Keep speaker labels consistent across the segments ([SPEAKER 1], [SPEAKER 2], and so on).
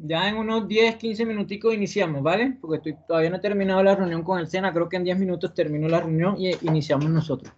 [SPEAKER 1] Ya en unos 10, 15 minuticos iniciamos, ¿vale? Porque todavía no he terminado la reunión con el SENA, creo que en 10 minutos termino la reunión y iniciamos nosotros.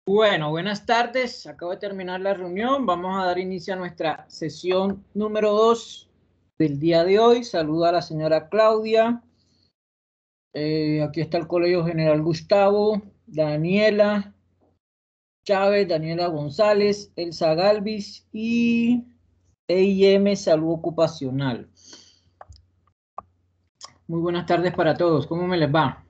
[SPEAKER 1] Bueno, buenas tardes. Acabo de terminar la reunión. Vamos a dar inicio a nuestra sesión número 2 del día de hoy. Saludo a la señora Claudia. Aquí está el Colegio General Gustavo, Daniela Chávez, Daniela González, Elsa Galvis y EIM Salud Ocupacional. Muy buenas tardes para todos. ¿Cómo me les va?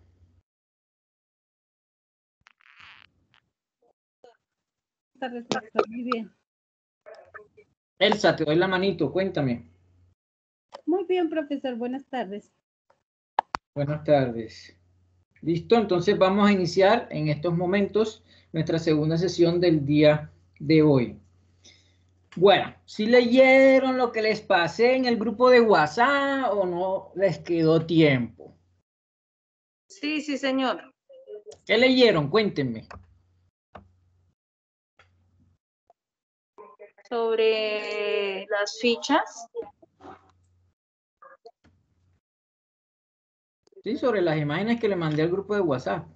[SPEAKER 2] Buenas tardes, profesor. Muy bien.
[SPEAKER 1] Elsa, te doy la manito. Cuéntame.
[SPEAKER 2] Muy bien, profesor. Buenas tardes.
[SPEAKER 1] Buenas tardes. Listo, entonces vamos a iniciar en estos momentos nuestra segunda sesión del día de hoy. Bueno, ¿si leyeron lo que les pasé en el grupo de WhatsApp o no les quedó tiempo?
[SPEAKER 3] Sí, sí, señor.
[SPEAKER 1] ¿Qué leyeron? Cuéntenme.
[SPEAKER 3] Sobre las fichas.
[SPEAKER 1] Sí, sobre las imágenes que le mandé al grupo de WhatsApp.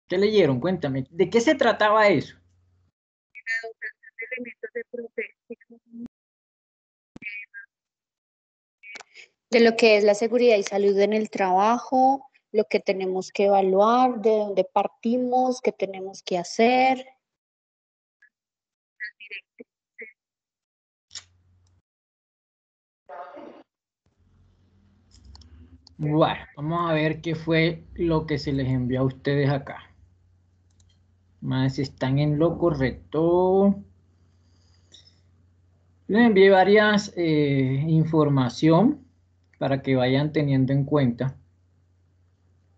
[SPEAKER 1] ¿Qué leyeron? Cuéntame. ¿De qué se trataba eso?
[SPEAKER 4] De lo que es la seguridad y salud en el trabajo, lo que tenemos que evaluar, de dónde partimos, qué tenemos que hacer.
[SPEAKER 1] Bueno, vamos a ver qué fue lo que se les envió a ustedes acá. Más si están en lo correcto. Les envié varias información para que vayan teniendo en cuenta,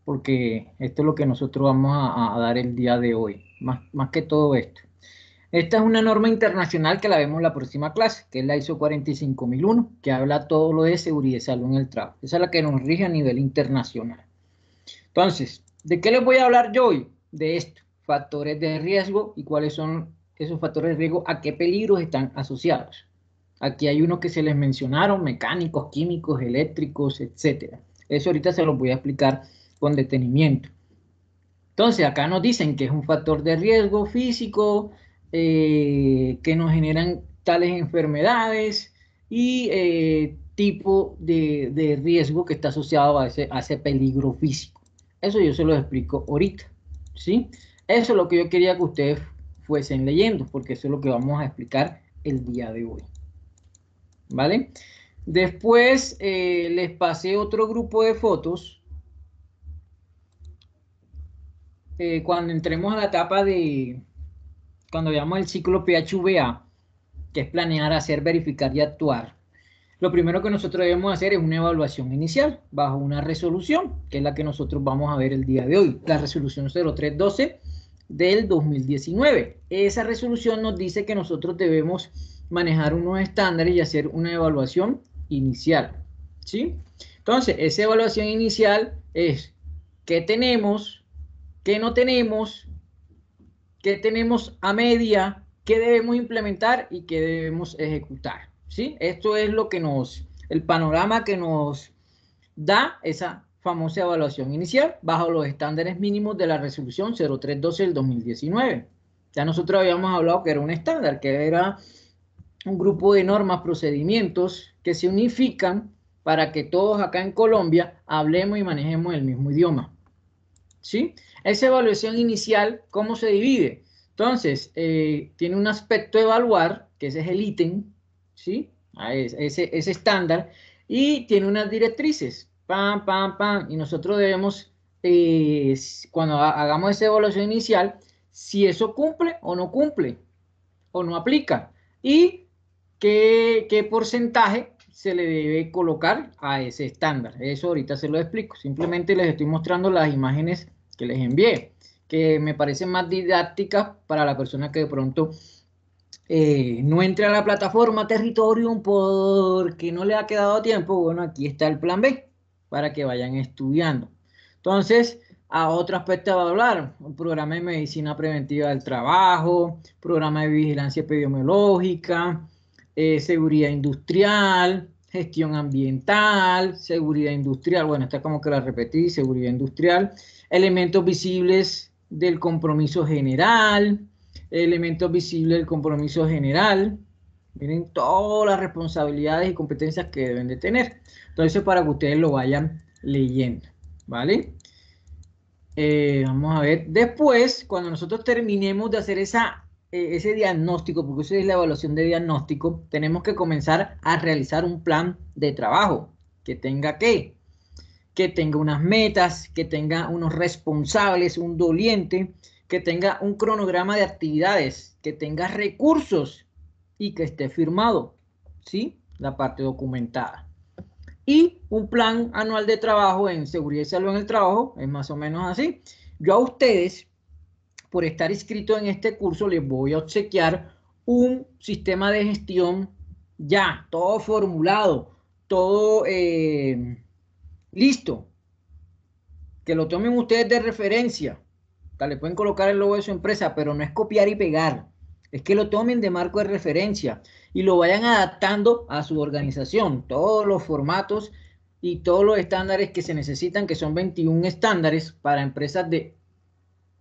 [SPEAKER 1] porque esto es lo que nosotros vamos a dar el día de hoy, más que todo esto. Esta es una norma internacional que la vemos en la próxima clase, que es la ISO 45001, que habla todo lo de seguridad y salud en el trabajo. Esa es la que nos rige a nivel internacional. Entonces, ¿de qué les voy a hablar yo hoy? De esto, factores de riesgo y cuáles son esos factores de riesgo, a qué peligros están asociados. Aquí hay unos que se les mencionaron, mecánicos, químicos, eléctricos, etcétera. Eso ahorita se los voy a explicar con detenimiento. Entonces, acá nos dicen que es un factor de riesgo físico, que nos generan tales enfermedades y tipo de riesgo que está asociado a ese peligro físico. Eso yo se lo explico ahorita, ¿sí? Eso es lo que yo quería que ustedes fuesen leyendo, porque eso es lo que vamos a explicar el día de hoy. ¿Vale? Después les pasé otro grupo de fotos. Cuando entremos a la etapa de, cuando veamos el ciclo PHVA, que es planear, hacer, verificar y actuar, lo primero que nosotros debemos hacer es una evaluación inicial bajo una resolución, que es la que nosotros vamos a ver el día de hoy, la resolución 0312 del 2019. Esa resolución nos dice que nosotros debemos manejar unos estándares y hacer una evaluación inicial, ¿sí? Entonces, esa evaluación inicial es qué tenemos, qué no tenemos, qué tenemos a media, qué debemos implementar y qué debemos ejecutar, ¿sí? Esto es lo que el panorama que nos da esa famosa evaluación inicial bajo los estándares mínimos de la resolución 0312 del 2019. Ya nosotros habíamos hablado que era un estándar, que era un grupo de normas, procedimientos que se unifican para que todos acá en Colombia hablemos y manejemos el mismo idioma, ¿sí? Esa evaluación inicial, ¿cómo se divide? Entonces, tiene un aspecto de evaluar, que ese es el ítem, ¿sí? Ese estándar, y tiene unas directrices, pam, pam, pam, y nosotros debemos, cuando hagamos esa evaluación inicial, si eso cumple o no aplica, y qué porcentaje se le debe colocar a ese estándar. Eso ahorita se lo explico. Simplemente les estoy mostrando las imágenes que les envié, que me parecen más didácticas para la persona que de pronto no entre a la plataforma Territorium porque no le ha quedado tiempo. Bueno, aquí está el plan B para que vayan estudiando. Entonces, a otro aspecto va a hablar, un programa de medicina preventiva del trabajo, programa de vigilancia epidemiológica, seguridad industrial, gestión ambiental, seguridad industrial, bueno, está como que la repetí, seguridad industrial, elementos visibles del compromiso general, elementos visibles del compromiso general. Miren todas las responsabilidades y competencias que deben de tener. Entonces, para que ustedes lo vayan leyendo, ¿vale? Vamos a ver. Después, cuando nosotros terminemos de hacer ese diagnóstico, porque eso es la evaluación de diagnóstico, tenemos que comenzar a realizar un plan de trabajo que tenga que tenga unas metas, que tenga unos responsables, un doliente, que tenga un cronograma de actividades, que tenga recursos y que esté firmado, ¿sí? La parte documentada. Y un plan anual de trabajo en seguridad y salud en el trabajo, es más o menos así. Yo a ustedes, por estar inscrito en este curso, les voy a obsequiar un sistema de gestión ya, todo formulado, todo listo. Que lo tomen ustedes de referencia. Le pueden colocar el logo de su empresa, pero no es copiar y pegar. Es que lo tomen de marco de referencia y lo vayan adaptando a su organización. Todos los formatos y todos los estándares que se necesitan, que son 21 estándares para empresas de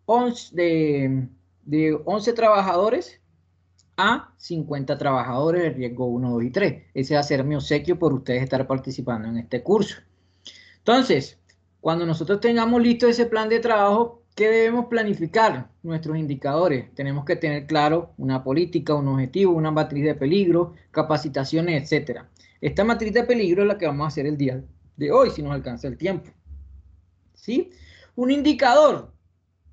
[SPEAKER 1] 11 trabajadores a 50 trabajadores de riesgo 1, 2 y 3. Ese va a ser mi obsequio por ustedes estar participando en este curso. Entonces, cuando nosotros tengamos listo ese plan de trabajo, ¿qué debemos planificar? Nuestros indicadores. Tenemos que tener claro una política, un objetivo, una matriz de peligro, capacitaciones, etc. Esta matriz de peligro es la que vamos a hacer el día de hoy, si nos alcanza el tiempo. ¿Sí? Un indicador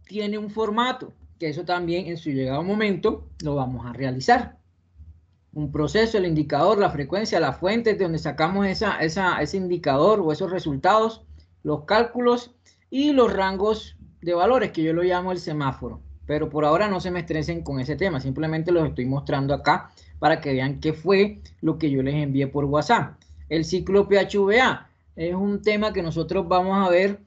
[SPEAKER 1] tiene un formato, que eso también en su llegado momento lo vamos a realizar. Un proceso, el indicador, la frecuencia, las fuentes de donde sacamos ese indicador o esos resultados, los cálculos y los rangos de valores, que yo lo llamo el semáforo. Pero por ahora no se me estresen con ese tema, simplemente los estoy mostrando acá para que vean qué fue lo que yo les envié por WhatsApp. El ciclo PHVA es un tema que nosotros vamos a ver,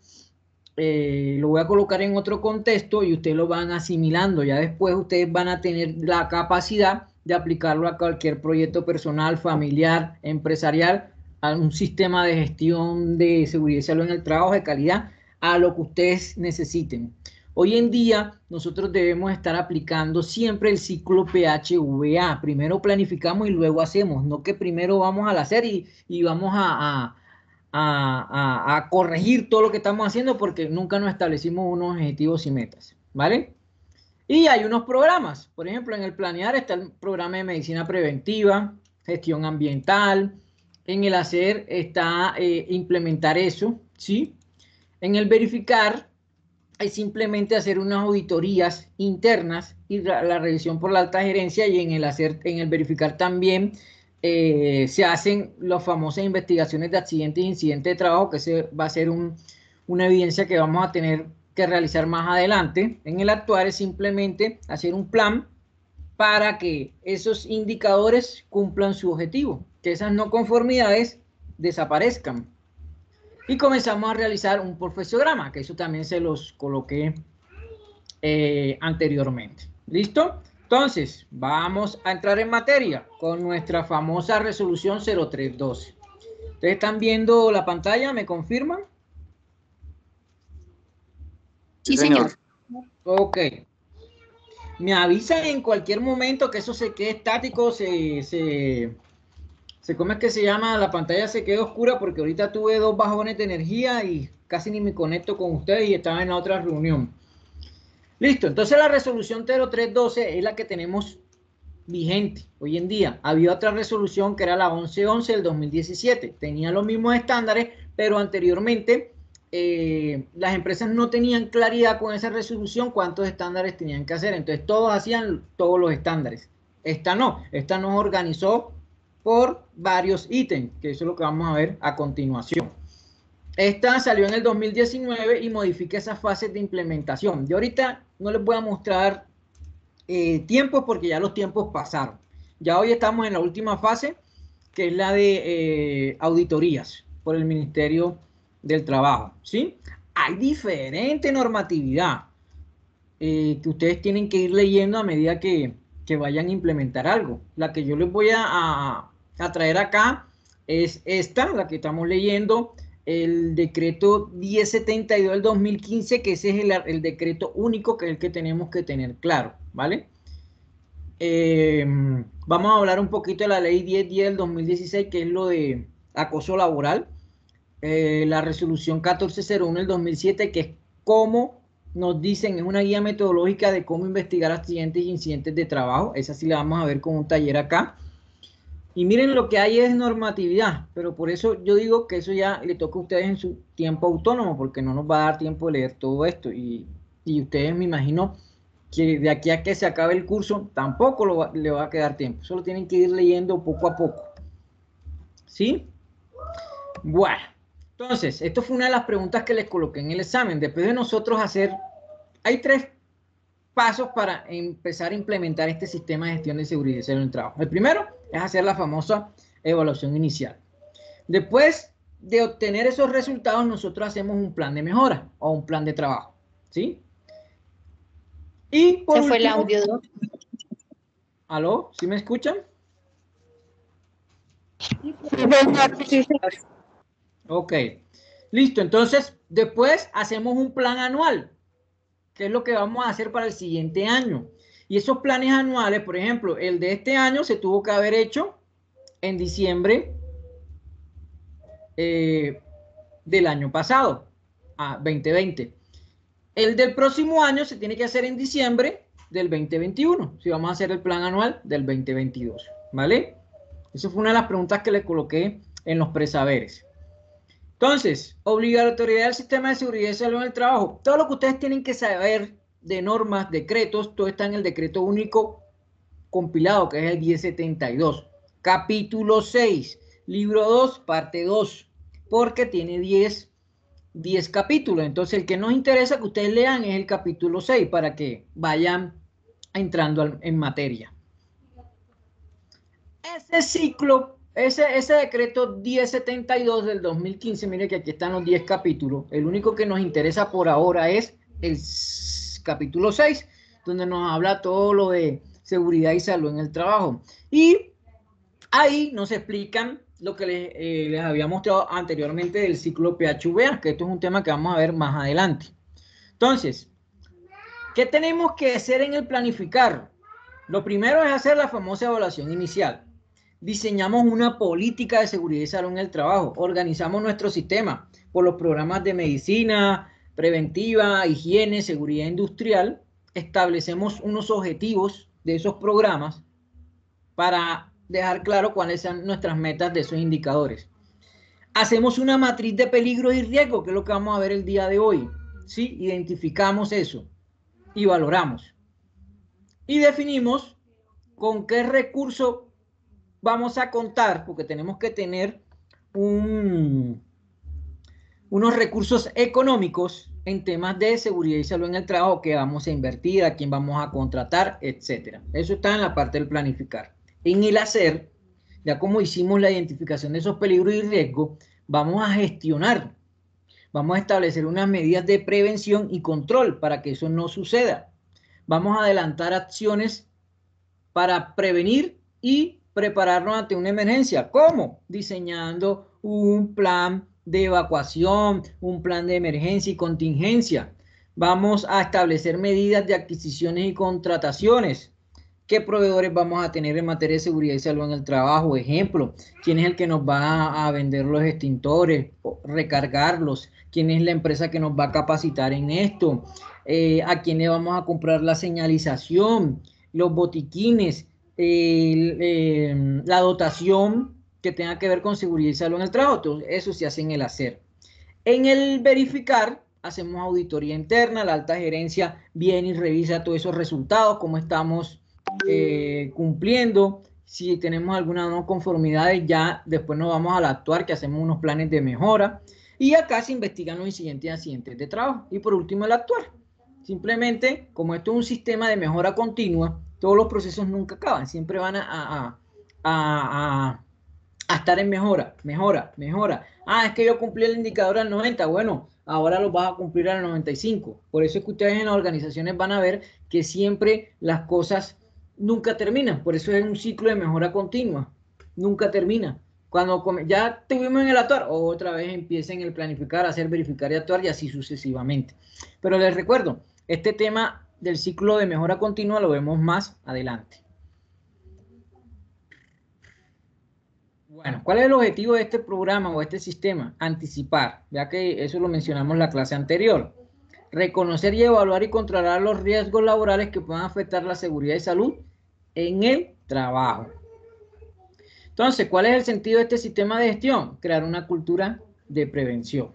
[SPEAKER 1] lo voy a colocar en otro contexto y ustedes lo van asimilando. Ya después ustedes van a tener la capacidad de aplicarlo a cualquier proyecto personal, familiar, empresarial, a un sistema de gestión de seguridad y salud en el trabajo de calidad, a lo que ustedes necesiten. Hoy en día nosotros debemos estar aplicando siempre el ciclo PHVA. Primero planificamos y luego hacemos, no que primero vamos al hacer y vamos a corregir todo lo que estamos haciendo porque nunca nos establecimos unos objetivos y metas, ¿vale? Y hay unos programas, por ejemplo, en el planear está el programa de medicina preventiva, gestión ambiental, en el hacer está implementar eso, ¿sí? En el verificar es simplemente hacer unas auditorías internas y la revisión por la alta gerencia, y en el verificar también se hacen las famosas investigaciones de accidentes e incidentes de trabajo, que ese va a ser una evidencia que vamos a tener que realizar más adelante. En el actuar es simplemente hacer un plan para que esos indicadores cumplan su objetivo, que esas no conformidades desaparezcan. Y comenzamos a realizar un profesiograma, que eso también se los coloqué anteriormente. ¿Listo? Entonces, vamos a entrar en materia con nuestra famosa resolución 0312. ¿Ustedes están viendo la pantalla? ¿Me confirman?
[SPEAKER 4] Sí, señor.
[SPEAKER 1] Ok. Me avisan en cualquier momento que eso se quede estático, ¿cómo es que se llama? La pantalla se queda oscura porque ahorita tuve 2 bajones de energía y casi ni me conecto con ustedes y estaba en la otra reunión. Listo, entonces la resolución 0312 es la que tenemos vigente hoy en día. Había otra resolución que era la 1111 del 2017. Tenía los mismos estándares, pero anteriormente las empresas no tenían claridad con esa resolución cuántos estándares tenían que hacer. Entonces todos hacían todos los estándares. Esta nos organizó por varios ítems, que eso es lo que vamos a ver a continuación. Esta salió en el 2019 y modifica esas fases de implementación. Yo ahorita no les voy a mostrar tiempos porque ya los tiempos pasaron. Ya hoy estamos en la última fase, que es la de auditorías por el Ministerio del Trabajo, ¿sí? Hay diferente normatividad que ustedes tienen que ir leyendo a medida que vayan a implementar algo. La que yo les voy a traer acá es esta, la que estamos leyendo, el decreto 1072 del 2015, que ese es el decreto único, que es el que tenemos que tener claro, ¿vale? Vamos a hablar un poquito de la ley 1010 del 2016, que es lo de acoso laboral. La resolución 1401 del 2007, que es cómo nos dicen, es una guía metodológica de cómo investigar accidentes e incidentes de trabajo. Esa sí la vamos a ver con un taller acá. Y miren, lo que hay es normatividad, pero por eso yo digo que eso ya le toca a ustedes en su tiempo autónomo, porque no nos va a dar tiempo de leer todo esto. Y ustedes, me imagino, que de aquí a que se acabe el curso tampoco le va a quedar tiempo. Solo tienen que ir leyendo poco a poco. ¿Sí? Bueno, entonces, esto fue una de las preguntas que les coloqué en el examen. Después de nosotros hacer, hay 3 pasos para empezar a implementar este sistema de gestión de seguridad y salud en el trabajo. El primero es hacer la famosa evaluación inicial. Después de obtener esos resultados, nosotros hacemos un plan de mejora o un plan de trabajo, ¿sí? Y por último,
[SPEAKER 4] fue el audio.
[SPEAKER 1] ¿Aló? ¿Sí me escuchan? Ok, listo. Entonces, después hacemos un plan anual, que es lo que vamos a hacer para el siguiente año. Y esos planes anuales, por ejemplo, el de este año se tuvo que haber hecho en diciembre del año pasado, a 2020. El del próximo año se tiene que hacer en diciembre del 2021, si vamos a hacer el plan anual del 2022, ¿vale? Esa fue una de las preguntas que le coloqué en los presaberes. Entonces, obligatoriedad del sistema de seguridad y salud en el trabajo. Todo lo que ustedes tienen que saber de normas, decretos, todo está en el decreto único compilado, que es el 1072. Capítulo 6, libro 2, parte 2, porque tiene 10 capítulos. Entonces, el que nos interesa que ustedes lean es el capítulo 6, para que vayan entrando en materia. Ese ciclo, ese decreto 1072 del 2015, mire que aquí están los 10 capítulos. El único que nos interesa por ahora es el capítulo 6, donde nos habla todo lo de seguridad y salud en el trabajo. Y ahí nos explican lo que les había mostrado anteriormente del ciclo PHVA, que esto es un tema que vamos a ver más adelante. Entonces, ¿qué tenemos que hacer en el planificar? Lo primero es hacer la famosa evaluación inicial. Diseñamos una política de seguridad y salud en el trabajo. Organizamos nuestro sistema por los programas de medicina preventiva, higiene, seguridad industrial. Establecemos unos objetivos de esos programas para dejar claro cuáles son nuestras metas de esos indicadores. Hacemos una matriz de peligros y riesgos, que es lo que vamos a ver el día de hoy. ¿Sí? Identificamos eso y valoramos. Y definimos con qué recurso vamos a contar, porque tenemos que tener unos recursos económicos en temas de seguridad y salud en el trabajo, que vamos a invertir, a quién vamos a contratar, etcétera. Eso está en la parte del planificar. En el hacer, ya como hicimos la identificación de esos peligros y riesgos, vamos a gestionar, vamos a establecer unas medidas de prevención y control para que eso no suceda. Vamos a adelantar acciones para prevenir y prepararnos ante una emergencia. ¿Cómo? Diseñando un plan de evacuación, un plan de emergencia y contingencia. Vamos a establecer medidas de adquisiciones y contrataciones. ¿Qué proveedores vamos a tener en materia de seguridad y salud en el trabajo? Ejemplo, ¿quién es el que nos va a vender los extintores, recargarlos? ¿Quién es la empresa que nos va a capacitar en esto? ¿A quién le vamos a comprar la señalización, los botiquines, la dotación que tenga que ver con seguridad y salud en el trabajo? Entonces, eso se hace en el hacer. En el verificar, hacemos auditoría interna, la alta gerencia viene y revisa todos esos resultados, cómo estamos cumpliendo. Si tenemos alguna no conformidades, ya después nos vamos al actuar, que hacemos unos planes de mejora. Y acá se investigan los incidentes y accidentes de trabajo. Y por último, el actuar. Simplemente, como esto es un sistema de mejora continua, todos los procesos nunca acaban, siempre van a estar en mejora. Ah, es que yo cumplí el indicador al 90, bueno, ahora lo vas a cumplir al 95. Por eso es que ustedes en las organizaciones van a ver que siempre las cosas nunca terminan. Por eso es un ciclo de mejora continua. Nunca termina. Cuando ya estuvimos en el actuar, otra vez empiecen el planificar, hacer, verificar y actuar y así sucesivamente. Pero les recuerdo, este tema del ciclo de mejora continua lo vemos más adelante. Bueno, ¿cuál es el objetivo de este programa o este sistema? Anticipar, ya que eso lo mencionamos en la clase anterior. Reconocer y evaluar y controlar los riesgos laborales que puedan afectar la seguridad y salud en el trabajo. Entonces, ¿cuál es el sentido de este sistema de gestión? Crear una cultura de prevención.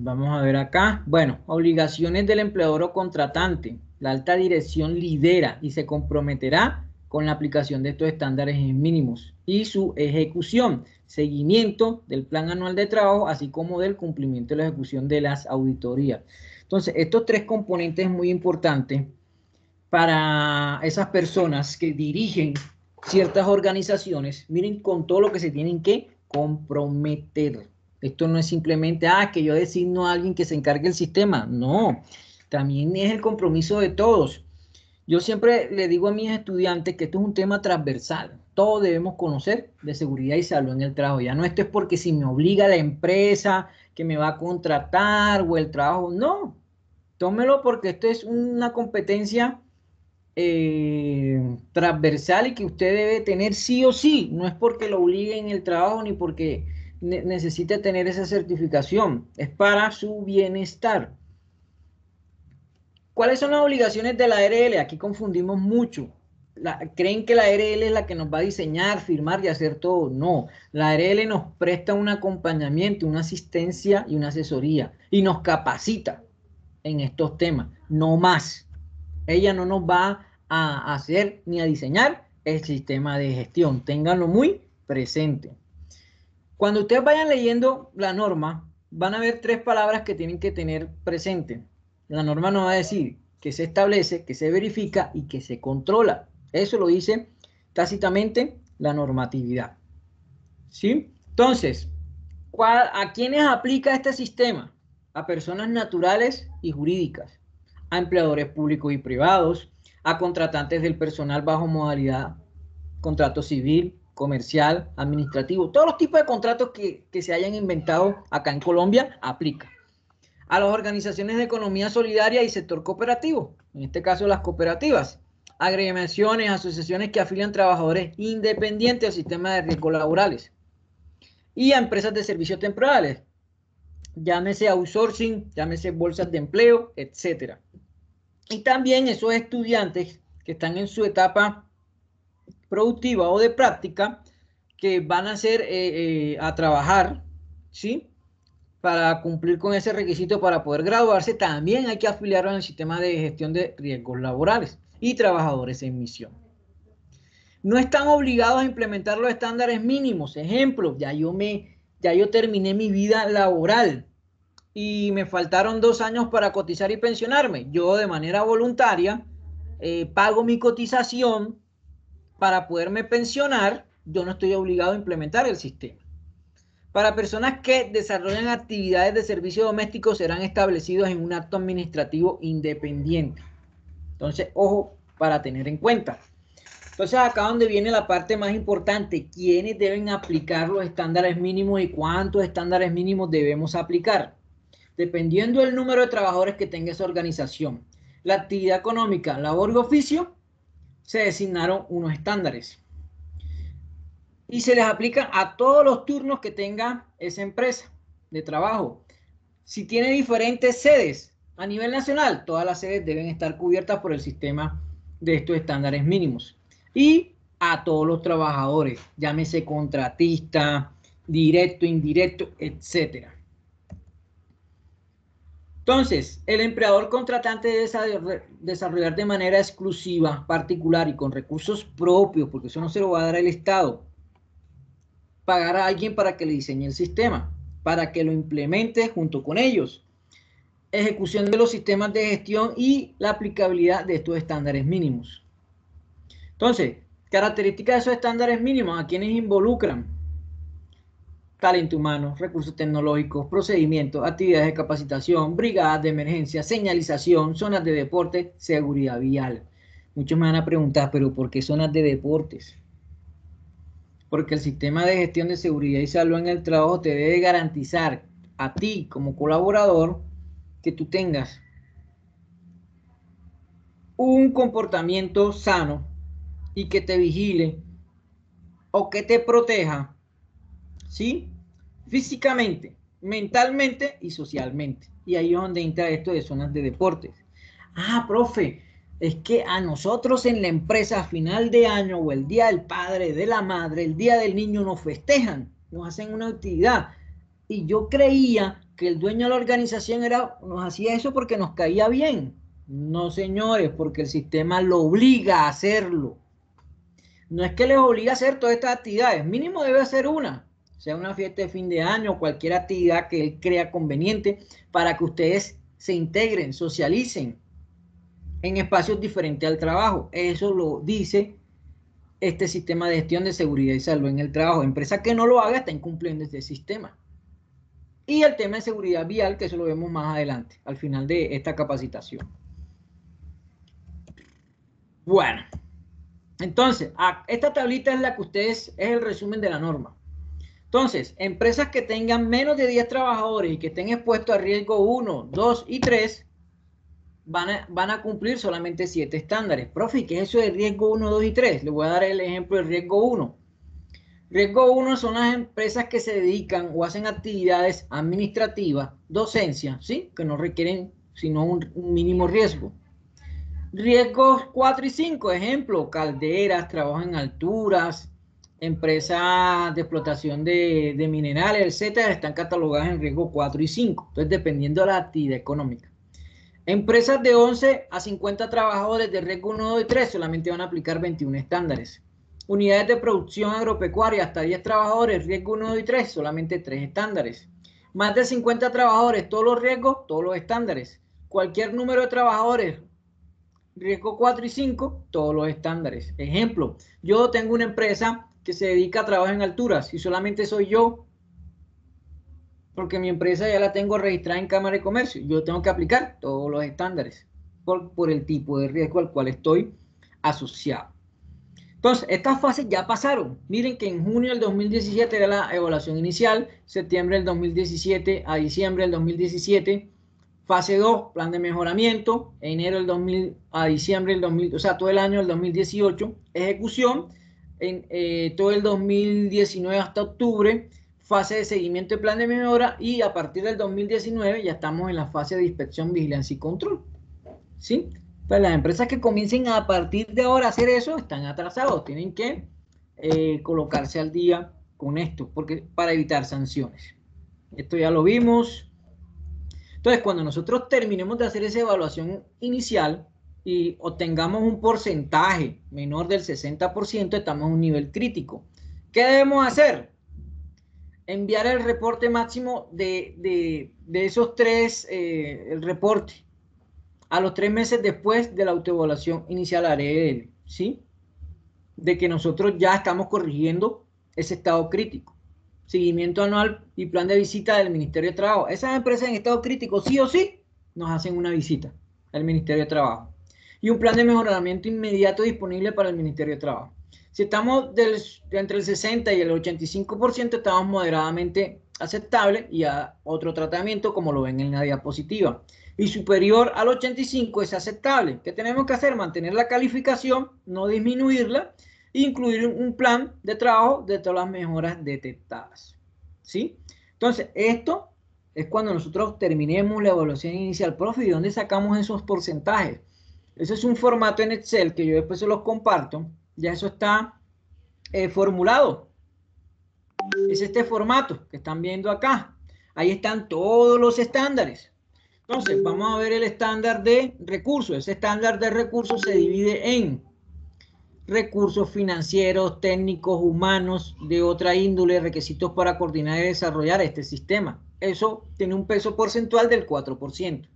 [SPEAKER 1] Vamos a ver acá. Bueno, obligaciones del empleador o contratante. La alta dirección lidera y se comprometerá con la aplicación de estos estándares mínimos y su ejecución, seguimiento del plan anual de trabajo, así como del cumplimiento y la ejecución de las auditorías. Entonces, estos tres componentes muy importantes para esas personas que dirigen ciertas organizaciones, miren con todo lo que se tienen que comprometer. Esto no es simplemente, que yo designo a alguien que se encargue del sistema. No, también es el compromiso de todos. Yo siempre le digo a mis estudiantes que esto es un tema transversal. Todos debemos conocer de seguridad y salud en el trabajo. Ya no esto es porque si me obliga la empresa que me va a contratar o el trabajo. No, tómelo porque esto es una competencia transversal y que usted debe tener sí o sí. No es porque lo obligue en el trabajo ni porque necesite tener esa certificación. Es para su bienestar. ¿Cuáles son las obligaciones de la ARL? Aquí confundimos mucho. Creen que la ARL es la que nos va a diseñar, firmar y hacer todo. No, la ARL nos presta un acompañamiento, una asistencia y una asesoría y nos capacita en estos temas, no más. Ella no nos va a hacer ni a diseñar el sistema de gestión. Ténganlo muy presente. Cuando ustedes vayan leyendo la norma, van a ver tres palabras que tienen que tener presente. La norma nos va a decir que se establece, que se verifica y que se controla. Eso lo dice tácitamente la normatividad. ¿Sí? Entonces, ¿a quiénes aplica este sistema? A personas naturales y jurídicas, a empleadores públicos y privados, a contratantes del personal bajo modalidad contrato civil, comercial, administrativo. Todos los tipos de contratos que se hayan inventado acá en Colombia aplica. A las organizaciones de economía solidaria y sector cooperativo, en este caso las cooperativas, agremiaciones, asociaciones que afilian trabajadores independientes al sistema de riesgos laborales y a empresas de servicios temporales, llámese outsourcing, llámese bolsas de empleo, etc. Y también esos estudiantes que están en su etapa productiva o de práctica, que van a hacer a trabajar, ¿sí? Para cumplir con ese requisito para poder graduarse, también hay que afiliarlo en el sistema de gestión de riesgos laborales y trabajadores en misión. No están obligados a implementar los estándares mínimos. Ejemplo, ya yo terminé mi vida laboral y me faltaron 2 años para cotizar y pensionarme. Yo de manera voluntaria pago mi cotización para poderme pensionar. Yo no estoy obligado a implementar el sistema. Para personas que desarrollan actividades de servicio doméstico serán establecidos en un acto administrativo independiente. Entonces, ojo para tener en cuenta. Entonces, acá donde viene la parte más importante, ¿quiénes deben aplicar los estándares mínimos y cuántos estándares mínimos debemos aplicar? Dependiendo del número de trabajadores que tenga esa organización, la actividad económica, labor y oficio, se designaron unos estándares. Y se les aplica a todos los turnos que tenga esa empresa de trabajo. Si tiene diferentes sedes a nivel nacional, todas las sedes deben estar cubiertas por el sistema de estos estándares mínimos. Y a todos los trabajadores, llámese contratista, directo, indirecto, etc. Entonces, el empleador contratante debe desarrollar de manera exclusiva, particular y con recursos propios, porque eso no se lo va a dar el Estado, pagar a alguien para que le diseñe el sistema, para que lo implemente junto con ellos. Ejecución de los sistemas de gestión y la aplicabilidad de estos estándares mínimos. Entonces, características de esos estándares mínimos, ¿a quiénes involucran? Talento humano, recursos tecnológicos, procedimientos, actividades de capacitación, brigadas de emergencia, señalización, zonas de deporte, seguridad vial. Muchos me van a preguntar, pero ¿por qué zonas de deportes? Porque el sistema de gestión de seguridad y salud en el trabajo te debe garantizar a ti como colaborador que tú tengas un comportamiento sano y que te vigile o que te proteja, ¿sí? Físicamente, mentalmente y socialmente. Y ahí es donde entra esto de zonas de deportes. Ah, profe, es que a nosotros en la empresa a final de año o el día del padre, de la madre, el día del niño nos festejan, nos hacen una actividad. Y yo creía que el dueño de la organización nos hacía eso porque nos caía bien. No, señores, porque el sistema lo obliga a hacerlo. No es que les obliga a hacer todas estas actividades, mínimo debe hacer una, sea una fiesta de fin de año, cualquier actividad que él crea conveniente para que ustedes se integren, socialicen en espacios diferentes al trabajo. Eso lo dice este sistema de gestión de seguridad y salud en el trabajo. Empresa que no lo haga está incumpliendo este sistema. Y el tema de seguridad vial, que eso lo vemos más adelante, al final de esta capacitación. Bueno, entonces, esta tablita es la que ustedes, es el resumen de la norma. Entonces, empresas que tengan menos de 10 trabajadores y que estén expuestos a riesgo 1, 2 y 3, van a cumplir solamente 7 estándares. Profe, ¿qué es eso de riesgo 1, 2 y 3? Les voy a dar el ejemplo de riesgo 1. Riesgo 1 son las empresas que se dedican o hacen actividades administrativas, docencia, ¿sí? Que no requieren sino un mínimo riesgo. Riesgos 4 y 5, ejemplo, calderas, trabajo en alturas, empresas de explotación de minerales, etcétera, están catalogadas en riesgo 4 y 5. Entonces, dependiendo de la actividad económica. Empresas de 11 a 50 trabajadores de riesgo 1, 2 y 3 solamente van a aplicar 21 estándares. Unidades de producción agropecuaria hasta 10 trabajadores, riesgo 1, 2 y 3, solamente 3 estándares. Más de 50 trabajadores, todos los riesgos, todos los estándares. Cualquier número de trabajadores, riesgo 4 y 5, todos los estándares. Ejemplo, yo tengo una empresa que se dedica a trabajar en alturas y solamente soy yo, porque mi empresa ya la tengo registrada en Cámara de Comercio. Yo tengo que aplicar todos los estándares por el tipo de riesgo al cual estoy asociado. Entonces, estas fases ya pasaron. Miren que en junio del 2017 era la evaluación inicial, septiembre del 2017 a diciembre del 2017, fase 2, plan de mejoramiento, enero del 2000 a diciembre del 2000, o sea, todo el año del 2018, ejecución, en todo el 2019 hasta octubre, fase de seguimiento de plan de mejora y a partir del 2019 ya estamos en la fase de inspección, vigilancia y control. ¿Sí? Pues las empresas que comiencen a partir de ahora a hacer eso están atrasados, tienen que colocarse al día con esto, porque para evitar sanciones. Esto ya lo vimos. Entonces, cuando nosotros terminemos de hacer esa evaluación inicial y obtengamos un porcentaje menor del 60%, estamos en un nivel crítico. ¿Qué debemos hacer? Enviar el reporte máximo de esos tres, el reporte, a los 3 meses después de la autoevaluación inicial ARL, ¿sí? De que nosotros ya estamos corrigiendo ese estado crítico. Seguimiento anual y plan de visita del Ministerio de Trabajo. Esas empresas en estado crítico, sí o sí, nos hacen una visita al Ministerio de Trabajo. Y un plan de mejoramiento inmediato disponible para el Ministerio de Trabajo. Si estamos entre el 60 y el 85%, estamos moderadamente aceptables y a otro tratamiento, como lo ven en la diapositiva. Y superior al 85 es aceptable. ¿Qué tenemos que hacer? Mantener la calificación, no disminuirla, e incluir un plan de trabajo de todas las mejoras detectadas. ¿Sí? Entonces, esto es cuando nosotros terminemos la evaluación inicial. Profe, ¿de dónde sacamos esos porcentajes? Ese es un formato en Excel que yo después se los comparto. Ya eso está formulado. Es este formato que están viendo acá. Ahí están todos los estándares. Entonces, vamos a ver el estándar de recursos. Ese estándar de recursos se divide en recursos financieros, técnicos, humanos, de otra índole, requisitos para coordinar y desarrollar este sistema. Eso tiene un peso porcentual del 4%.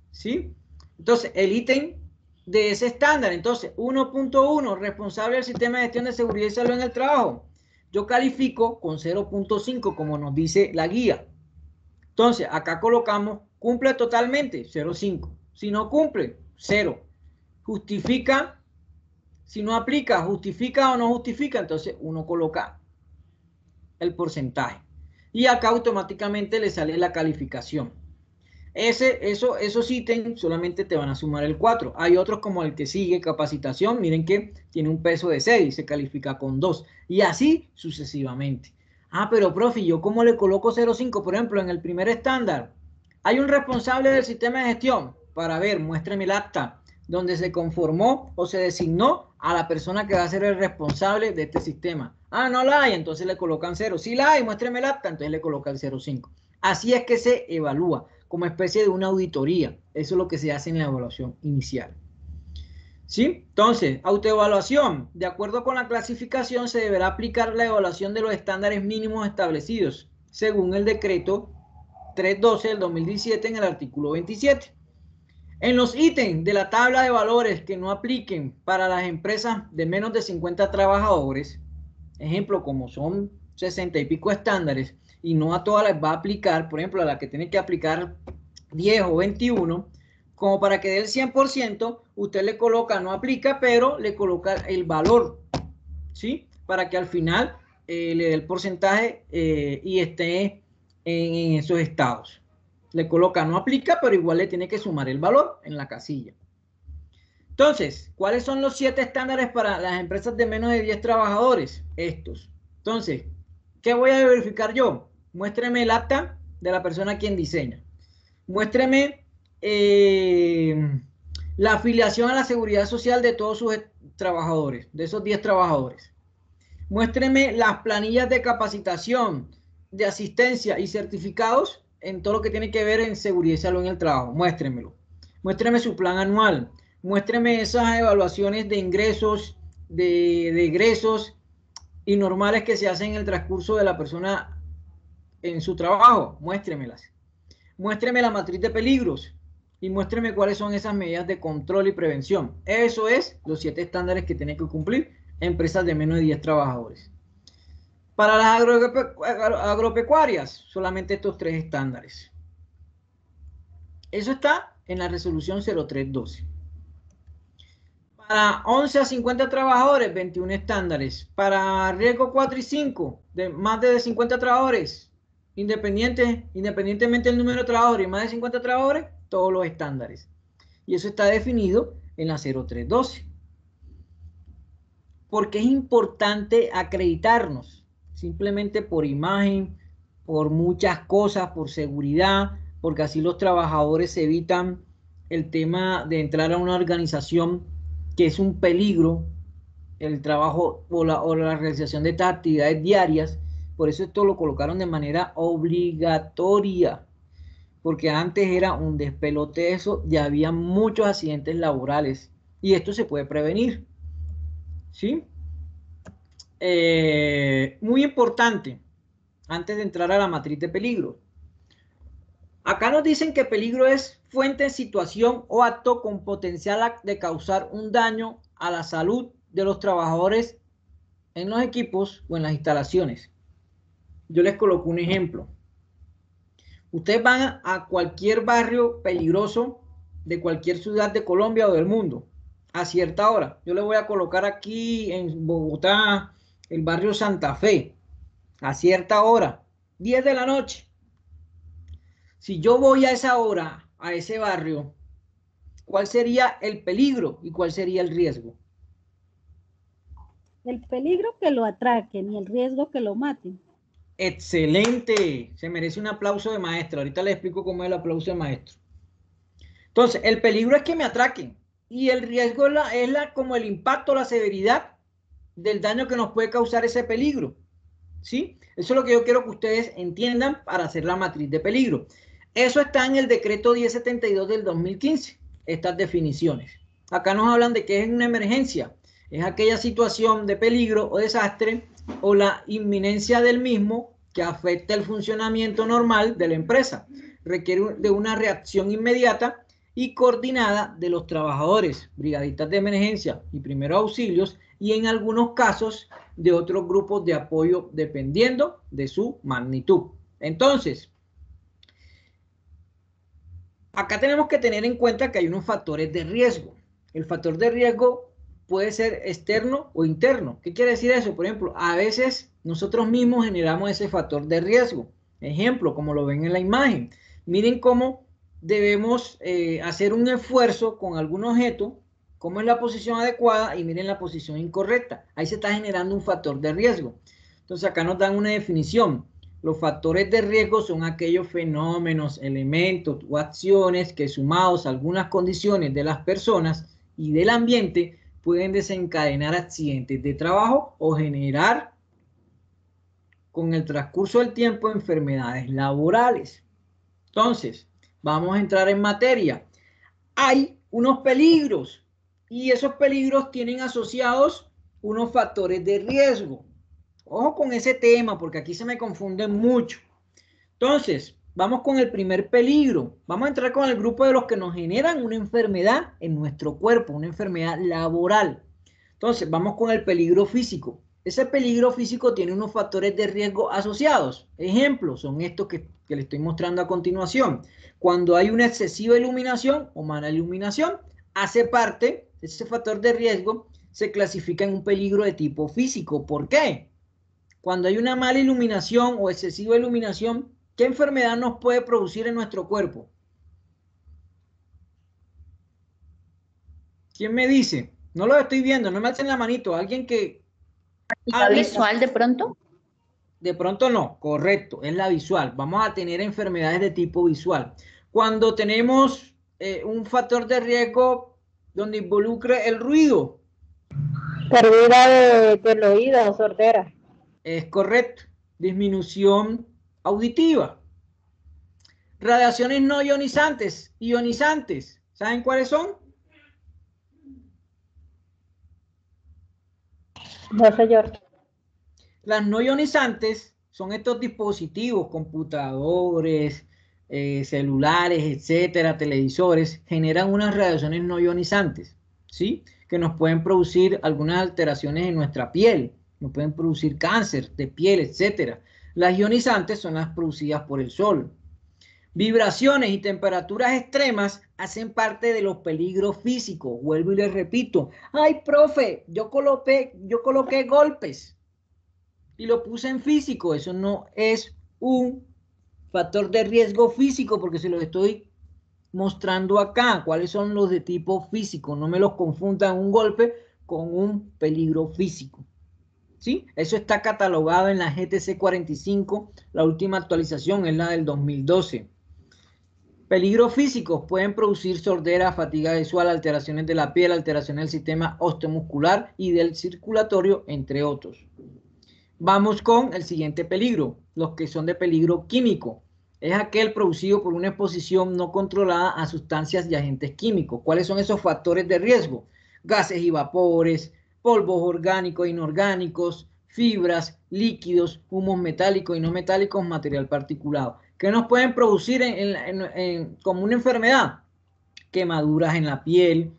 [SPEAKER 1] ¿Sí? Entonces, el ítem de ese estándar, entonces, 1.1, responsable del sistema de gestión de seguridad y salud en el trabajo. Yo califico con 0.5, como nos dice la guía. Entonces, acá colocamos, cumple totalmente, 0.5. Si no cumple, 0. Justifica Si no aplica, justifica o no justifica, entonces uno coloca el porcentaje. Y acá automáticamente le sale la calificación. Esos ítems solamente te van a sumar el 4. Hay otros como el que sigue, capacitación, miren que tiene un peso de 6, se califica con 2. Y así sucesivamente. Ah, pero profe, ¿yo cómo le coloco 0,5? Por ejemplo, en el primer estándar, hay un responsable del sistema de gestión. Para ver, muéstreme el acta donde se conformó o se designó a la persona que va a ser el responsable de este sistema. Ah, no la hay, entonces le colocan 0. Si la hay, muéstreme el acta, entonces le colocan 0,5. Así es que se evalúa, como especie de una auditoría. Eso es lo que se hace en la evaluación inicial. ¿Sí? Entonces, autoevaluación. De acuerdo con la clasificación, se deberá aplicar la evaluación de los estándares mínimos establecidos, según el decreto 312 del 2017 en el artículo 27. En los ítems de la tabla de valores que no apliquen para las empresas de menos de 50 trabajadores, ejemplo, como son 60 y pico estándares, y no a todas las va a aplicar, por ejemplo, a la que tiene que aplicar 10 o 21, como para que dé el 100%, usted le coloca, no aplica, pero le coloca el valor, ¿sí? Para que al final le dé el porcentaje y esté en esos estados. Le coloca, no aplica, pero igual le tiene que sumar el valor en la casilla. Entonces, ¿cuáles son los 7 estándares para las empresas de menos de 10 trabajadores? Estos. Entonces, ¿qué voy a verificar yo? Muéstreme el acta de la persona quien diseña. Muéstreme la afiliación a la seguridad social de todos sus trabajadores, de esos 10 trabajadores. Muéstreme las planillas de capacitación, de asistencia y certificados en todo lo que tiene que ver en seguridad y salud en el trabajo. Muéstremelo. Muéstreme su plan anual. Muéstreme esas evaluaciones de ingresos, de egresos y normales que se hacen en el transcurso de la persona en su trabajo. Muéstremelas. Muéstreme la matriz de peligros y muéstreme cuáles son esas medidas de control y prevención. Eso es los 7 estándares que tienen que cumplir empresas de menos de 10 trabajadores. Para las agropecuarias, solamente estos 3 estándares. Eso está en la resolución 0312. Para 11 a 50 trabajadores, 21 estándares. Para riesgo 4 y 5, de más de 50 trabajadores, independientemente del número de trabajadores y más de 50 trabajadores, todos los estándares. Y eso está definido en la 0312. Porque es importante acreditarnos. Simplemente por imagen, por muchas cosas, por seguridad, porque así los trabajadores evitan el tema de entrar a una organización que es un peligro, el trabajo o la realización de estas actividades diarias. Por eso esto lo colocaron de manera obligatoria, porque antes era un despelote de eso, ya había muchos accidentes laborales y esto se puede prevenir, ¿sí? Muy importante, antes de entrar a la matriz de peligro. Acá nos dicen que peligro es fuente, situación o acto con potencial de causar un daño a la salud de los trabajadores en los equipos o en las instalaciones. Yo les coloco un ejemplo. Ustedes van a cualquier barrio peligroso de cualquier ciudad de Colombia o del mundo a cierta hora. Yo les voy a colocar aquí en Bogotá el barrio Santa Fe a cierta hora, 10 de la noche. Si yo voy a esa hora, a ese barrio, ¿cuál sería el peligro y cuál sería el riesgo?
[SPEAKER 2] El peligro que lo atraquen y el riesgo que lo maten.
[SPEAKER 1] Excelente, se merece un aplauso de maestro. Ahorita les explico cómo es el aplauso de maestro. Entonces, el peligro es que me atraquen y el riesgo es como el impacto, la severidad del daño que nos puede causar ese peligro, ¿sí? Eso es lo que yo quiero que ustedes entiendan para hacer la matriz de peligro. Eso está en el decreto 1072 del 2015, estas definiciones. Acá nos hablan de que es una emergencia, es aquella situación de peligro o desastre o la inminencia del mismo que afecta el funcionamiento normal de la empresa. Requiere de una reacción inmediata y coordinada de los trabajadores, brigadistas de emergencia y primeros auxilios, y en algunos casos de otros grupos de apoyo dependiendo de su magnitud. Entonces, acá tenemos que tener en cuenta que hay unos factores de riesgo. El factor de riesgo puede ser externo o interno. ¿Qué quiere decir eso? Por ejemplo, a veces nosotros mismos generamos ese factor de riesgo. Ejemplo, como lo ven en la imagen. Miren cómo debemos hacer un esfuerzo con algún objeto, cómo es la posición adecuada y miren la posición incorrecta. Ahí se está generando un factor de riesgo. Entonces acá nos dan una definición. Los factores de riesgo son aquellos fenómenos, elementos o acciones que sumados a algunas condiciones de las personas y del ambiente pueden desencadenar accidentes de trabajo o generar con el transcurso del tiempo enfermedades laborales. Entonces, vamos a entrar en materia. Hay unos peligros y esos peligros tienen asociados unos factores de riesgo. Ojo con ese tema porque aquí se me confunden mucho. Entonces, vamos con el primer peligro. Vamos a entrar con el grupo de los que nos generan una enfermedad en nuestro cuerpo, una enfermedad laboral. Entonces, vamos con el peligro físico. Ese peligro físico tiene unos factores de riesgo asociados. Ejemplos son estos que les estoy mostrando a continuación. Cuando hay una excesiva iluminación o mala iluminación, hace parte, ese factor de riesgo se clasifica en un peligro de tipo físico. ¿Por qué? Cuando hay una mala iluminación o excesiva iluminación, ¿qué enfermedad nos puede producir en nuestro cuerpo? ¿Quién me dice? No lo estoy viendo, no me hacen la manito. Alguien que
[SPEAKER 4] ¿La visual de pronto?
[SPEAKER 1] De pronto no, correcto, es la visual. Vamos a tener enfermedades de tipo visual. Cuando tenemos un factor de riesgo donde involucre el ruido.
[SPEAKER 2] Pérdida del oído, sordera.
[SPEAKER 1] Es correcto. Disminución auditiva. Radiaciones no ionizantes. Ionizantes. ¿Saben cuáles son?
[SPEAKER 2] No, señor.
[SPEAKER 1] Las no ionizantes son estos dispositivos, computadores, celulares, etcétera, televisores, generan unas radiaciones no ionizantes, ¿sí? Que nos pueden producir algunas alteraciones en nuestra piel, nos pueden producir cáncer de piel, etcétera. Las ionizantes son las producidas por el sol. Vibraciones y temperaturas extremas hacen parte de los peligros físicos. Vuelvo y les repito. Ay, profe, yo coloqué golpes y lo puse en físico. Eso no es un factor de riesgo físico porque se los estoy mostrando acá. ¿Cuáles son los de tipo físico? No me los confundan un golpe con un peligro físico. ¿Sí? Eso está catalogado en la GTC 45. La última actualización es la del 2012. Peligros físicos pueden producir sordera, fatiga visual, alteraciones de la piel, alteraciones del sistema osteomuscular y del circulatorio, entre otros. Vamos con el siguiente peligro, los que son de peligro químico. Es aquel producido por una exposición no controlada a sustancias y agentes químicos. ¿Cuáles son esos factores de riesgo? Gases y vapores, polvos orgánicos e inorgánicos, fibras, líquidos, humos metálicos y no metálicos, material particulado. ¿Qué nos pueden producir como una enfermedad? Quemaduras en la piel,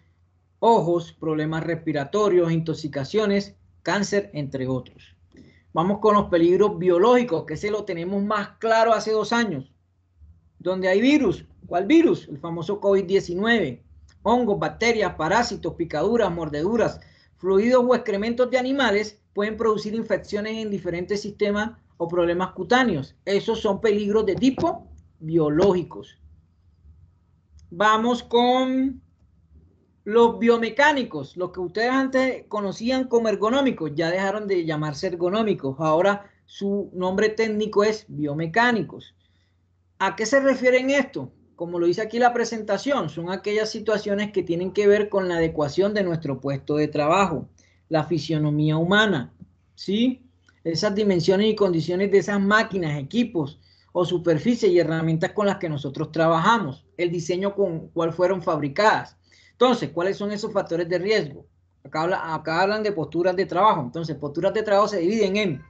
[SPEAKER 1] ojos, problemas respiratorios, intoxicaciones, cáncer, entre otros. Vamos con los peligros biológicos, que ese lo tenemos más claro hace 2 años. Donde hay virus. ¿Cuál virus? El famoso COVID-19. Hongos, bacterias, parásitos, picaduras, mordeduras, fluidos o excrementos de animales pueden producir infecciones en diferentes sistemas o problemas cutáneos. Esos son peligros de tipo biológicos. Vamos con los biomecánicos, los que ustedes antes conocían como ergonómicos, ya dejaron de llamarse ergonómicos. Ahora su nombre técnico es biomecánicos. ¿A qué se refieren esto? Como lo dice aquí la presentación, son aquellas situaciones que tienen que ver con la adecuación de nuestro puesto de trabajo, la fisionomía humana, ¿sí? Esas dimensiones y condiciones de esas máquinas, equipos o superficies y herramientas con las que nosotros trabajamos, el diseño con cuál fueron fabricadas. Entonces, ¿cuáles son esos factores de riesgo? Acá hablan de posturas de trabajo. Entonces, posturas de trabajo se dividen en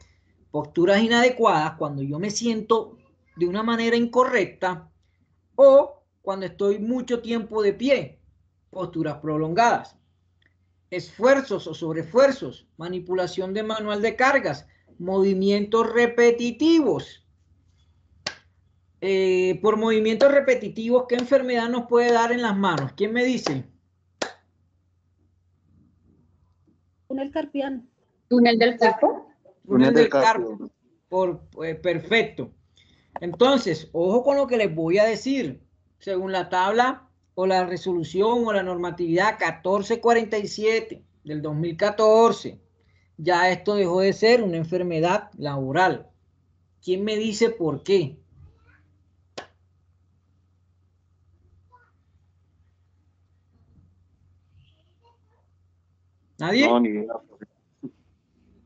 [SPEAKER 1] posturas inadecuadas, cuando yo me siento de una manera incorrecta, o cuando estoy mucho tiempo de pie, posturas prolongadas. Esfuerzos o sobreesfuerzos, manipulación de manual de cargas, movimientos repetitivos. Por movimientos repetitivos, ¿qué enfermedad nos puede dar en las manos? ¿Quién me dice?
[SPEAKER 2] túnel carpiano.
[SPEAKER 4] ¿Túnel del Carpo?
[SPEAKER 1] Túnel del Carpo. Perfecto. Entonces, ojo con lo que les voy a decir. Según la tabla o la resolución o la normatividad 1447 del 2014, ya esto dejó de ser una enfermedad laboral. ¿Quién me dice por qué? ¿Nadie?
[SPEAKER 5] No, ni idea.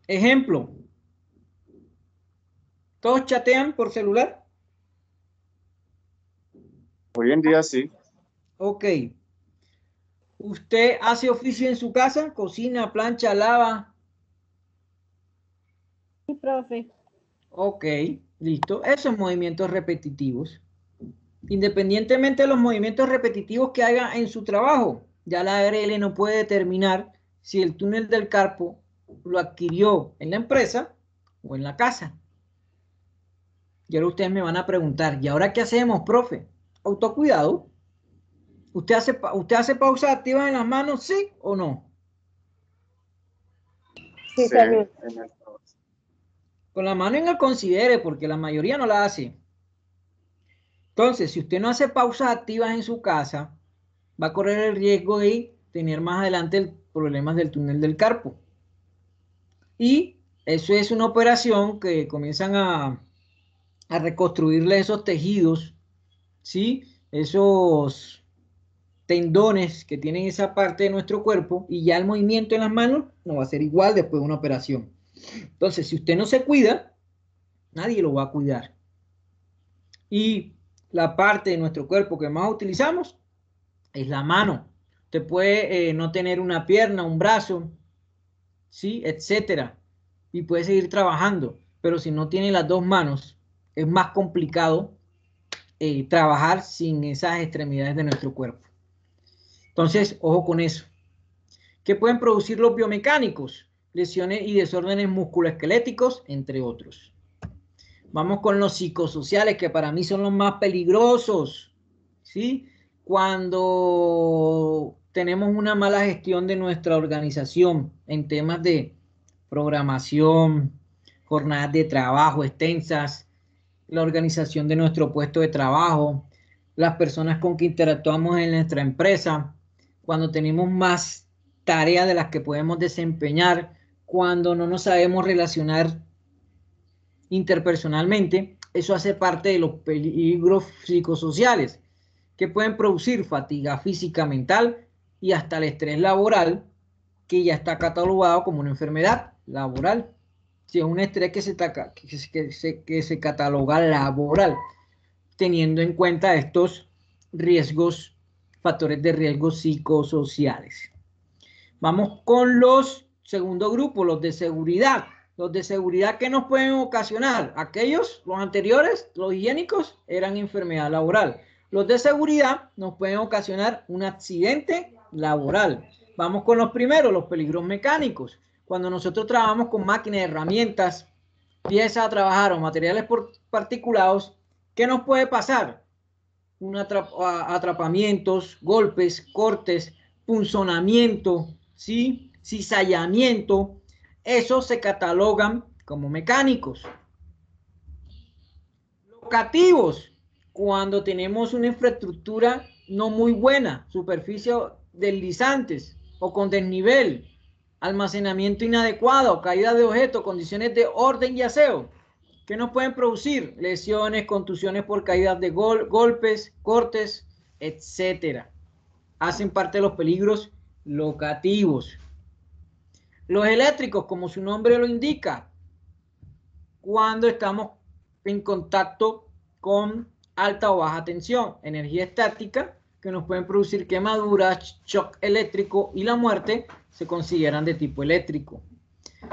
[SPEAKER 1] Ejemplo. ¿Todos chatean por celular?
[SPEAKER 5] Hoy en día sí.
[SPEAKER 1] Ok. ¿Usted hace oficio en su casa? ¿Cocina, plancha, lava?
[SPEAKER 2] Sí, profe.
[SPEAKER 1] Ok, listo. Esos movimientos repetitivos. Independientemente de los movimientos repetitivos que haga en su trabajo, ya la ARL no puede determinar si el túnel del carpo lo adquirió en la empresa o en la casa. Y ahora ustedes me van a preguntar, ¿y ahora qué hacemos, profe? Autocuidado. ¿Usted hace pausas activas en las manos, sí o no?
[SPEAKER 4] Sí,
[SPEAKER 5] Sí,
[SPEAKER 4] salud.
[SPEAKER 5] en el-
[SPEAKER 1] Con la mano en el considere, porque la mayoría no la hace. Entonces, si usted no hace pausas activas en su casa, va a correr el riesgo de tener más adelante problemas del túnel del carpo. Y eso es una operación que comienzan a reconstruirle esos tejidos, ¿sí? Esos tendones que tienen esa parte de nuestro cuerpo, y ya el movimiento en las manos no va a ser igual después de una operación. Entonces, si usted no se cuida, nadie lo va a cuidar. Y la parte de nuestro cuerpo que más utilizamos es la mano. Usted puede no tener una pierna, un brazo, ¿sí? Etcétera. Y puede seguir trabajando. Pero si no tiene las dos manos, es más complicado trabajar sin esas extremidades de nuestro cuerpo. Entonces, ojo con eso. ¿Qué pueden producir los biomecánicos? Lesiones y desórdenes musculoesqueléticos, entre otros. Vamos con los psicosociales, que para mí son los más peligrosos, ¿sí? Cuando tenemos una mala gestión de nuestra organización en temas de programación, jornadas de trabajo extensas, la organización de nuestro puesto de trabajo, las personas con que interactuamos en nuestra empresa, cuando tenemos más tareas de las que podemos desempeñar, cuando no nos sabemos relacionar interpersonalmente, eso hace parte de los peligros psicosociales que pueden producir fatiga física, mental y hasta el estrés laboral, que ya está catalogado como una enfermedad laboral. Si es un estrés que se cataloga laboral, teniendo en cuenta estos riesgos, factores de riesgo psicosociales. Vamos con los segundo grupo, los de seguridad. Los de seguridad que nos pueden ocasionar, aquellos, los anteriores, los higiénicos, eran enfermedad laboral. Los de seguridad nos pueden ocasionar un accidente laboral. Vamos con los primeros, los peligros mecánicos. Cuando nosotros trabajamos con máquinas, herramientas, piezas a trabajar o materiales particulados, ¿qué nos puede pasar? Atrapamientos, golpes, cortes, punzonamiento, ¿sí? Cizallamiento. Esos se catalogan como mecánicos. Locativos, cuando tenemos una infraestructura no muy buena, superficie deslizantes o con desnivel, almacenamiento inadecuado, caída de objetos, condiciones de orden y aseo, que nos pueden producir lesiones, contusiones por caídas de golpes, cortes, etcétera. Hacen parte de los peligros locativos. Los eléctricos, como su nombre lo indica, cuando estamos en contacto con alta o baja tensión, energía estática, que nos pueden producir quemaduras, shock eléctrico y la muerte, se consideran de tipo eléctrico.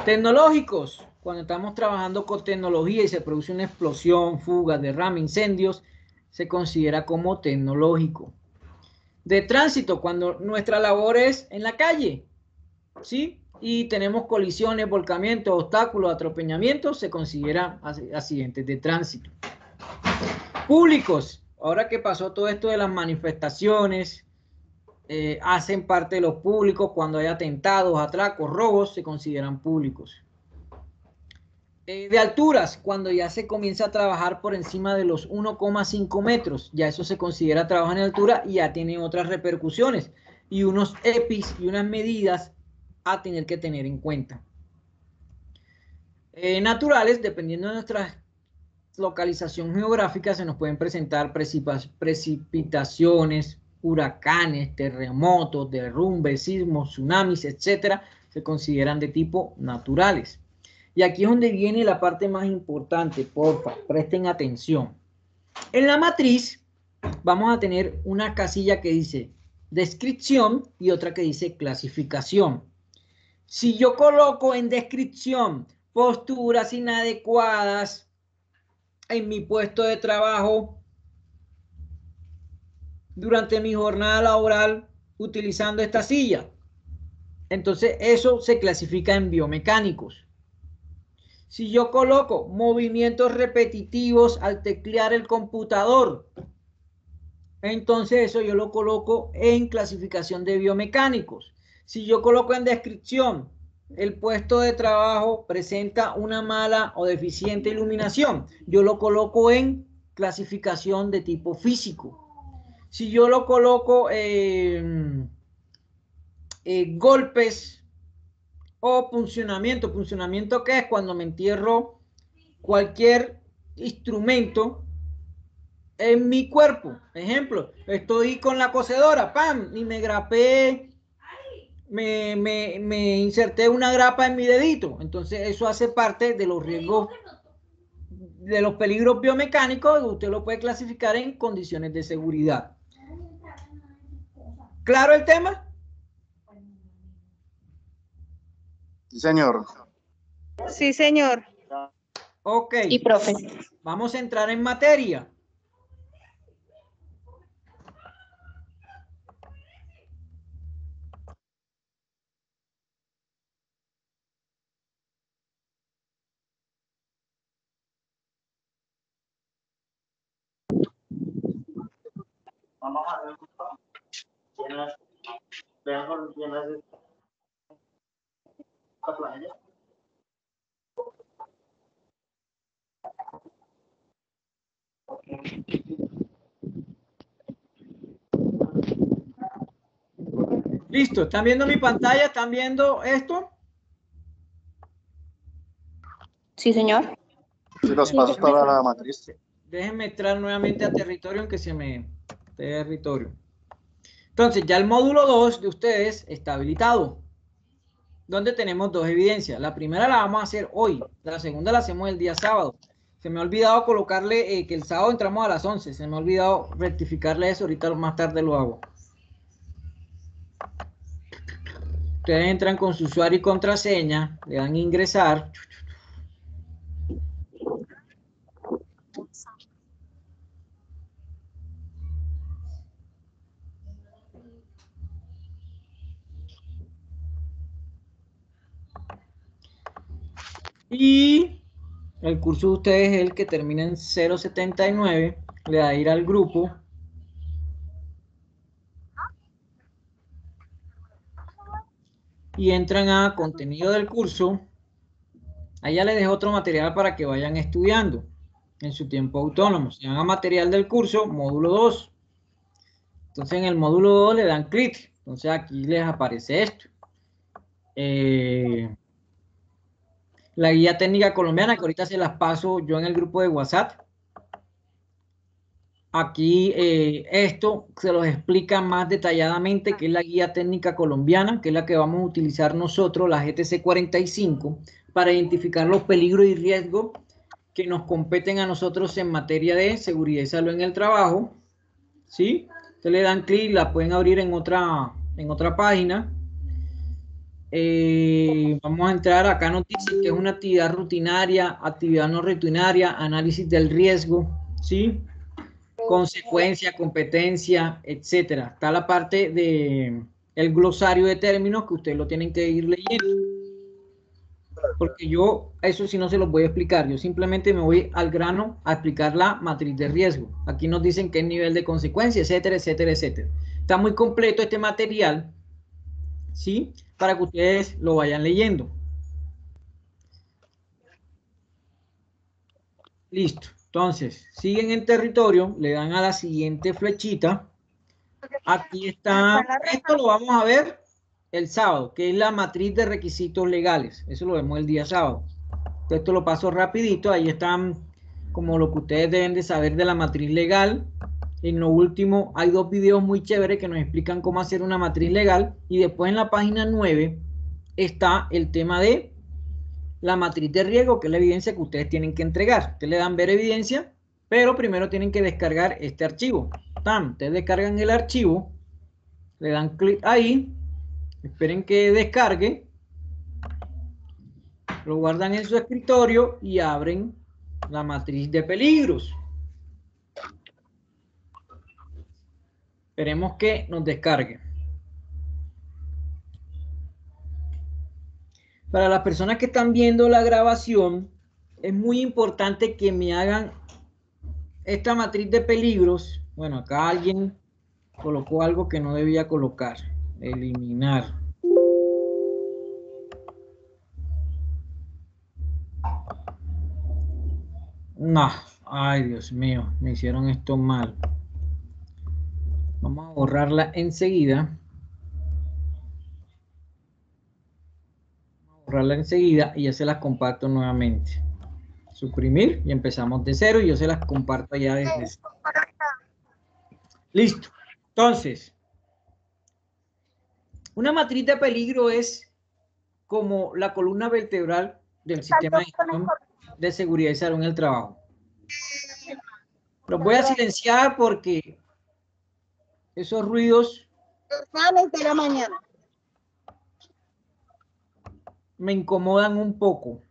[SPEAKER 1] Tecnológicos, cuando estamos trabajando con tecnología y se produce una explosión, fuga, derrame, incendios, se considera como tecnológico. De tránsito, cuando nuestra labor es en la calle, ¿sí? Y tenemos colisiones, volcamientos, obstáculos, atropellamientos, se consideran accidentes de tránsito. Públicos, ahora que pasó todo esto de las manifestaciones, hacen parte de los públicos. Cuando hay atentados, atracos, robos, se consideran públicos. De alturas, cuando ya se comienza a trabajar por encima de los 1,5 metros, ya eso se considera trabajo en altura y ya tiene otras repercusiones y unos EPIs y unas medidas a tener que tener en cuenta. Naturales, dependiendo de nuestra localización geográfica, se nos pueden presentar precipitaciones, huracanes, terremotos, derrumbes, sismos, tsunamis, etcétera, se consideran de tipo naturales. Y aquí es donde viene la parte más importante, porfa, presten atención. En la matriz vamos a tener una casilla que dice descripción y otra que dice clasificación. Si yo coloco en descripción posturas inadecuadas en mi puesto de trabajo durante mi jornada laboral utilizando esta silla, entonces eso se clasifica en biomecánicos. Si yo coloco movimientos repetitivos al teclear el computador, entonces eso yo lo coloco en clasificación de biomecánicos. Si yo coloco en descripción, el puesto de trabajo presenta una mala o deficiente iluminación, yo lo coloco en clasificación de tipo físico. Si yo lo coloco golpes o puncionamiento. ¿Puncionamiento qué es? Cuando me entierro cualquier instrumento en mi cuerpo. Ejemplo, estoy con la cocedora, ¡pam! Y me grapé, me inserté una grapa en mi dedito. Entonces eso hace parte de los riesgos, de los peligros biomecánicos. Usted lo puede clasificar en condiciones de seguridad. ¿Claro el tema?
[SPEAKER 5] Sí, señor.
[SPEAKER 3] Sí, señor.
[SPEAKER 1] Ok.
[SPEAKER 4] Y profe.
[SPEAKER 1] Vamos a entrar en materia.
[SPEAKER 5] Vamos a ver.
[SPEAKER 1] Listo, ¿están viendo mi pantalla? ¿Están viendo esto?
[SPEAKER 4] Sí, señor.
[SPEAKER 5] Sí, los pasos para la matriz.
[SPEAKER 1] Déjenme entrar nuevamente a territorio, aunque se me... Territorio. Entonces, ya el módulo 2 de ustedes está habilitado, donde tenemos dos evidencias. La primera la vamos a hacer hoy, la segunda la hacemos el día sábado. Se me ha olvidado colocarle que el sábado entramos a las 11. Se me ha olvidado rectificarle eso, ahorita más tarde lo hago. Ustedes entran con su usuario y contraseña, le dan a ingresar. Y el curso de ustedes es el que termina en 079. Le da a ir al grupo. Y entran a contenido del curso. Allá les dejo otro material para que vayan estudiando en su tiempo autónomo. Se llama material del curso, módulo 2. Entonces en el módulo 2 le dan clic. Entonces aquí les aparece esto. La guía técnica colombiana, que ahorita se las paso yo en el grupo de WhatsApp. Aquí esto se los explica más detalladamente, que es la guía técnica colombiana, que es la que vamos a utilizar nosotros, la GTC 45, para identificar los peligros y riesgos que nos competen a nosotros en materia de seguridad y salud en el trabajo. ¿Sí? Ustedes le dan clic, la pueden abrir en otra página. Vamos a entrar acá, nos dice que es una actividad rutinaria, actividad no rutinaria, análisis del riesgo, ¿sí? Consecuencia, competencia, etcétera. Está la parte de el glosario de términos que ustedes lo tienen que ir leyendo. Porque yo, eso sí no se los voy a explicar, yo simplemente me voy al grano a explicar la matriz de riesgo. Aquí nos dicen qué nivel de consecuencia, etcétera, etcétera, etcétera. Está muy completo este material, ¿sí? Para que ustedes lo vayan leyendo. Listo. Entonces, siguen en territorio, le dan a la siguiente flechita. Aquí está, esto lo vamos a ver el sábado, que es la matriz de requisitos legales. Eso lo vemos el día sábado. Esto lo paso rapidito, ahí están como lo que ustedes deben de saber de la matriz legal. En lo último hay 2 videos muy chéveres que nos explican cómo hacer una matriz legal, y después en la página 9 está el tema de la matriz de riesgo, que es la evidencia que ustedes tienen que entregar. Ustedes le dan ver evidencia, pero primero tienen que descargar este archivo. Ustedes descargan el archivo, le dan clic ahí, esperen que descargue, lo guardan en su escritorio y abren la matriz de peligros. Esperemos que nos descargue. Para las personas que están viendo la grabación, es muy importante que me hagan esta matriz de peligros. Bueno, acá alguien colocó algo que no debía colocar. Eliminar. No, ay Dios mío, me hicieron esto mal. Vamos a borrarla enseguida. Borrarla enseguida y ya se las comparto nuevamente. Suprimir y empezamos de cero y yo se las comparto ya desde cero. Listo. Entonces, una matriz de peligro es como la columna vertebral del sistema de gestión de seguridad y salud en el trabajo. Los voy a silenciar porque esos ruidos
[SPEAKER 3] de la mañana.
[SPEAKER 1] me incomodan un poco.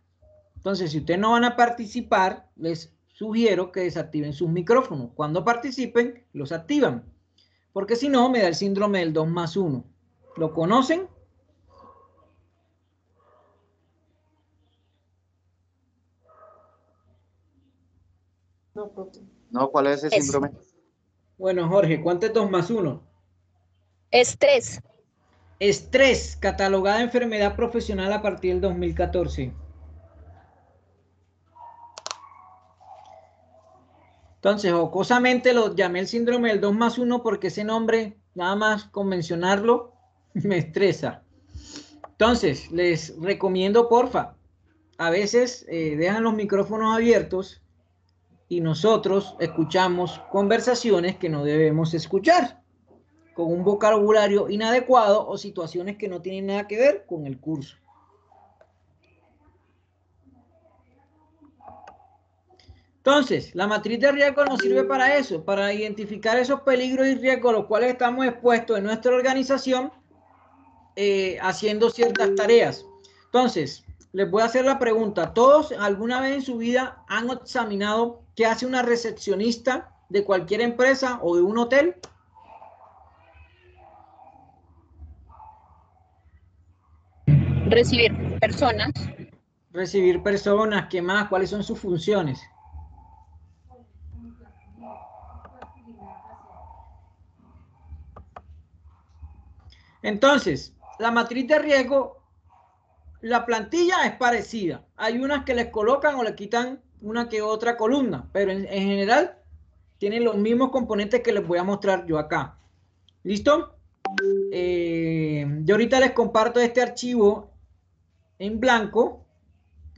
[SPEAKER 1] Entonces, si ustedes no van a participar, les sugiero que desactiven sus micrófonos. Cuando participen, los activan. Porque si no, me da el síndrome del 2+1. ¿Lo conocen?
[SPEAKER 5] No, ¿cuál es ese síndrome?
[SPEAKER 1] Bueno, Jorge, ¿cuánto es 2+1?
[SPEAKER 4] Estrés.
[SPEAKER 1] Estrés, catalogada enfermedad profesional a partir del 2014. Entonces, jocosamente lo llamé el síndrome del 2+1 porque ese nombre, nada más con mencionarlo, me estresa. Entonces, les recomiendo, porfa, a veces dejan los micrófonos abiertos y nosotros escuchamos conversaciones que no debemos escuchar, con un vocabulario inadecuado o situaciones que no tienen nada que ver con el curso. Entonces, la matriz de riesgo nos sirve para eso, para identificar esos peligros y riesgos a los cuales estamos expuestos en nuestra organización haciendo ciertas tareas. Entonces, les voy a hacer la pregunta. ¿Todos alguna vez en su vida han examinado qué hace una recepcionista de cualquier empresa o de un hotel?
[SPEAKER 4] Recibir personas.
[SPEAKER 1] Recibir personas, ¿qué más? ¿Cuáles son sus funciones? Entonces, la matriz de riesgo, la plantilla es parecida. Hay unas que les colocan o le quitan una que otra columna, pero en general tienen los mismos componentes que les voy a mostrar yo acá. ¿Listo? Yo ahorita les comparto este archivo en blanco.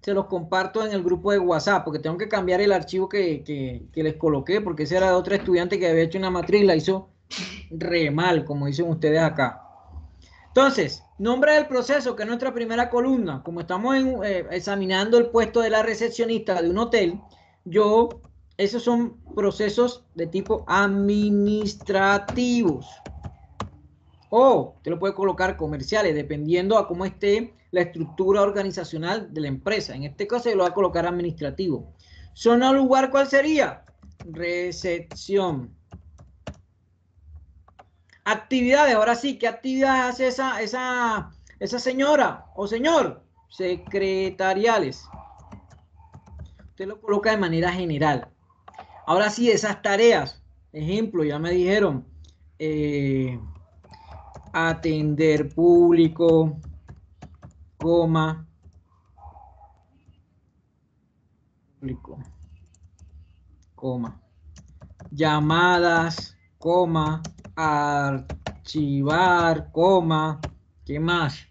[SPEAKER 1] Se los comparto en el grupo de WhatsApp, porque tengo que cambiar el archivo que les coloqué, porque ese era de otro estudiante que había hecho una matriz, la hizo re mal, como dicen ustedes acá. Entonces, nombre del proceso, que es nuestra primera columna. Como estamos examinando el puesto de la recepcionista de un hotel, esos son procesos de tipo administrativos. O te lo puede colocar comerciales, dependiendo a cómo esté la estructura organizacional de la empresa. En este caso, yo lo voy a colocar administrativo. Zona o lugar, ¿cuál sería? Recepción. Actividades, ahora sí, ¿qué actividades hace esa señora o señor? Secretariales. Usted lo coloca de manera general. Ahora sí, esas tareas, ejemplo, ya me dijeron, atender público, coma, público, coma, llamadas, coma, archivar, coma, ¿qué más?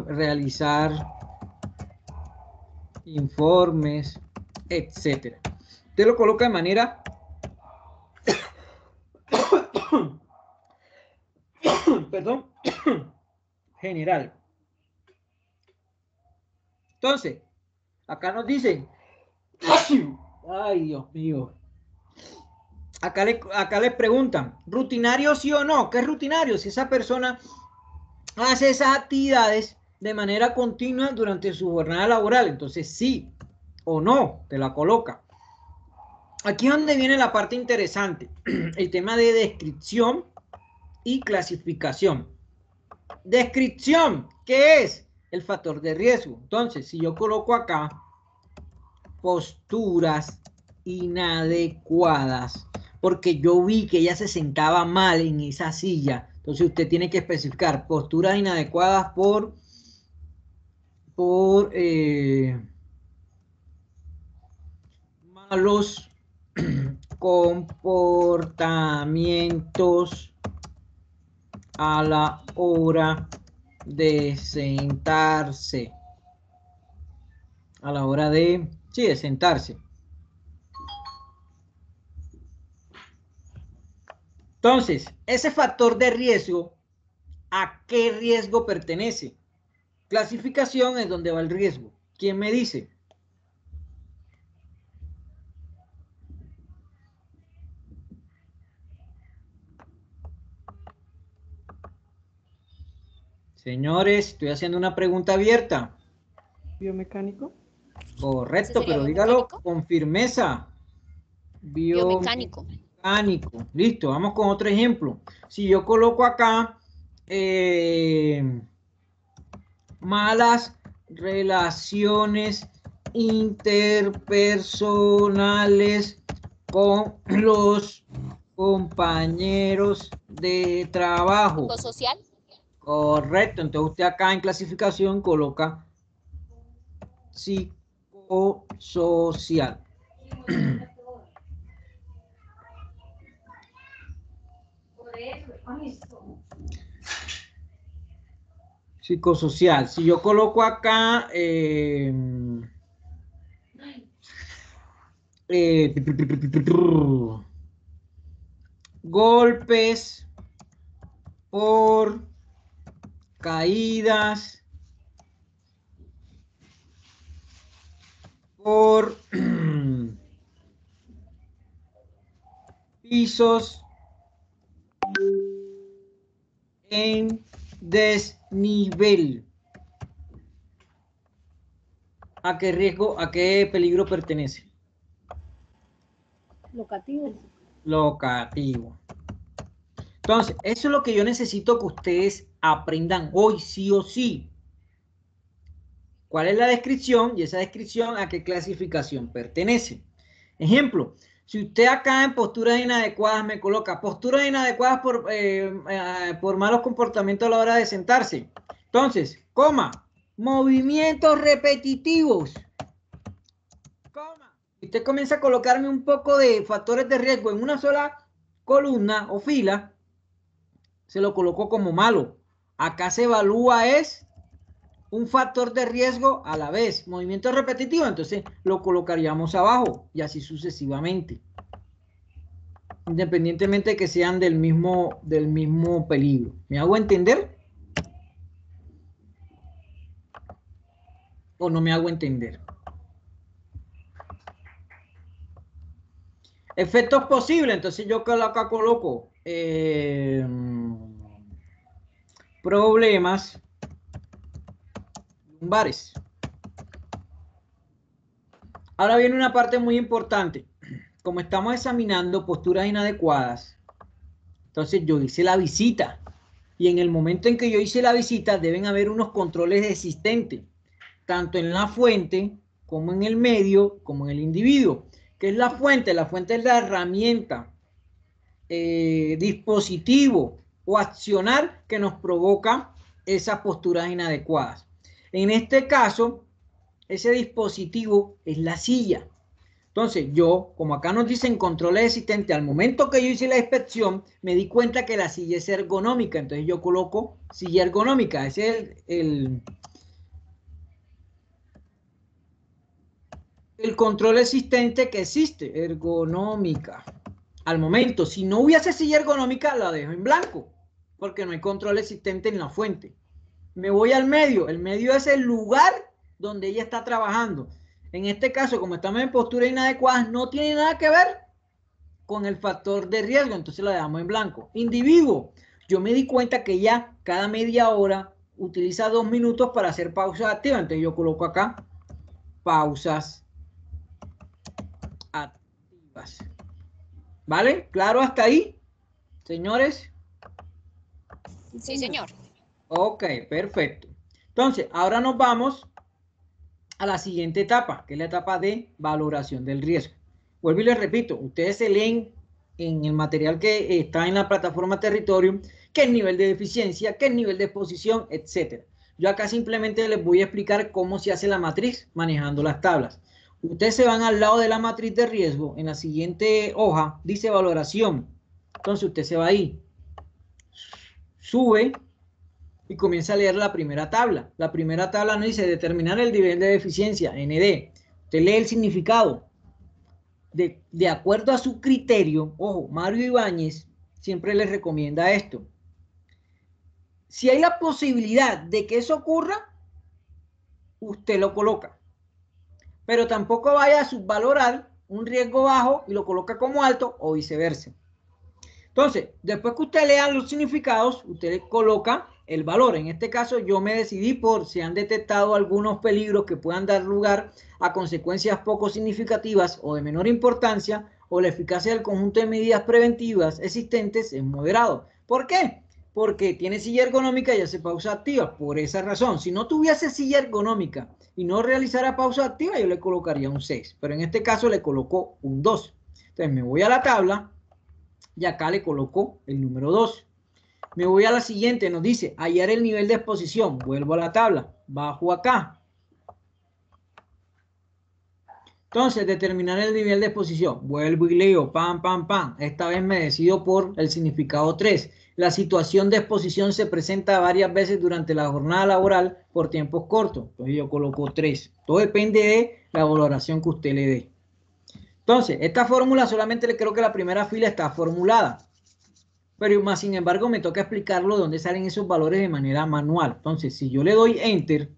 [SPEAKER 1] Realizar informes, etcétera. Usted lo coloca de manera perdón, general. Entonces, acá nos dicen, ay Dios mío, acá les preguntan, ¿rutinario sí o no? ¿Qué es rutinario? Si esa persona hace esas actividades de manera continua durante su jornada laboral, entonces sí o no, te la coloca. Aquí es donde viene la parte interesante, el tema de descripción y clasificación. Descripción, ¿qué es? El factor de riesgo. Entonces, si yo coloco acá posturas inadecuadas, porque yo vi que ella se sentaba mal en esa silla, entonces usted tiene que especificar posturas inadecuadas por malos comportamientos a la hora de sentarse. A la hora de, sí, de sentarse. Entonces, ese factor de riesgo, ¿a qué riesgo pertenece? Clasificación es donde va el riesgo. ¿Quién me dice? Señores, estoy haciendo una pregunta abierta.
[SPEAKER 6] ¿Biomecánico?
[SPEAKER 1] Correcto,
[SPEAKER 4] ¿Ese sería
[SPEAKER 1] pero dígalo
[SPEAKER 4] biomecánico?
[SPEAKER 1] con firmeza.
[SPEAKER 4] Biomecánico.
[SPEAKER 1] Biomecánico. Listo, vamos con otro ejemplo. Si yo coloco acá malas relaciones interpersonales con los compañeros de trabajo.
[SPEAKER 4] ¿Psicosocial?
[SPEAKER 1] Correcto, entonces usted acá en clasificación coloca psicosocial. Psicosocial. Si yo coloco acá golpes por caídas, por pisos en desnivel. ¿A qué riesgo, a qué peligro pertenece?
[SPEAKER 2] Locativo.
[SPEAKER 1] Locativo. Entonces, eso es lo que yo necesito que ustedes aprendan hoy sí o sí. ¿Cuál es la descripción? Y esa descripción a qué clasificación pertenece. Ejemplo, si usted acá en posturas inadecuadas me coloca posturas inadecuadas por malos comportamientos a la hora de sentarse. Entonces, coma, movimientos repetitivos. Coma. Usted comienza a colocarme un poco de factores de riesgo en una sola columna o fila, se lo colocó como malo. Acá se evalúa es un factor de riesgo a la vez, movimiento repetitivo, entonces lo colocaríamos abajo y así sucesivamente. Independientemente de que sean del mismo peligro. ¿Me hago entender? ¿O no me hago entender? Efectos posibles, entonces yo acá coloco problemas lumbares. Ahora viene una parte muy importante. Como estamos examinando posturas inadecuadas, entonces yo hice la visita. Y en el momento en que yo hice la visita, deben haber unos controles existentes, tanto en la fuente, como en el medio, como en el individuo. ¿Qué es la fuente? La fuente es la herramienta dispositivo o accionar que nos provoca esas posturas inadecuadas. En este caso, ese dispositivo es la silla. Entonces, yo, como acá nos dicen controles existentes, al momento que yo hice la inspección, me di cuenta que la silla es ergonómica. Entonces, yo coloco silla ergonómica. Ese es el control existente que existe, ergonómica. Al momento, si no hubiese silla ergonómica, la dejo en blanco, porque no hay control existente en la fuente. Me voy al medio. El medio es el lugar donde ella está trabajando. En este caso, como estamos en posturas inadecuadas, no tiene nada que ver con el factor de riesgo, entonces la dejamos en blanco. Individuo. Yo me di cuenta que ella cada media hora utiliza 2 minutos para hacer pausas activas. Entonces yo coloco acá pausas activas. ¿Vale? ¿Claro hasta ahí, señores?
[SPEAKER 4] Sí, señor.
[SPEAKER 1] Ok, perfecto. Entonces, ahora nos vamos a la siguiente etapa, que es la etapa de valoración del riesgo. Vuelvo y les repito, ustedes se leen en el material que está en la plataforma Territorio, qué es nivel de deficiencia, qué es nivel de exposición, etcétera. Yo acá simplemente les voy a explicar cómo se hace la matriz manejando las tablas. Ustedes se van al lado de la matriz de riesgo, en la siguiente hoja dice valoración. Entonces usted se va ahí, sube y comienza a leer la primera tabla. La primera tabla nos dice determinar el nivel de deficiencia, ND. Usted lee el significado. De acuerdo a su criterio, ojo, Mario Ibáñez siempre les recomienda esto. Si hay la posibilidad de que eso ocurra, usted lo coloca. Pero tampoco vaya a subvalorar un riesgo bajo y lo coloca como alto o viceversa. Entonces, después que usted lea los significados, usted coloca el valor. En este caso, yo me decidí por si han detectado algunos peligros que puedan dar lugar a consecuencias poco significativas o de menor importancia, o la eficacia del conjunto de medidas preventivas existentes es moderado. ¿Por qué? Porque tiene silla ergonómica y hace pausa activa. Por esa razón, si no tuviese silla ergonómica y no realizara pausa activa, yo le colocaría un 6. Pero en este caso le coloco un 2. Entonces me voy a la tabla y acá le coloco el número 2. Me voy a la siguiente, nos dice hallar el nivel de exposición. Vuelvo a la tabla, bajo acá. Entonces, determinar el nivel de exposición. Vuelvo y leo, pam, pam, pam. Esta vez me decido por el significado 3. La situación de exposición se presenta varias veces durante la jornada laboral por tiempos cortos. Entonces yo coloco 3. Todo depende de la valoración que usted le dé. Entonces, esta fórmula solamente le creo que la primera fila está formulada. Pero más sin embargo me toca explicarlo de dónde salen esos valores de manera manual. Entonces, si yo le doy Enter,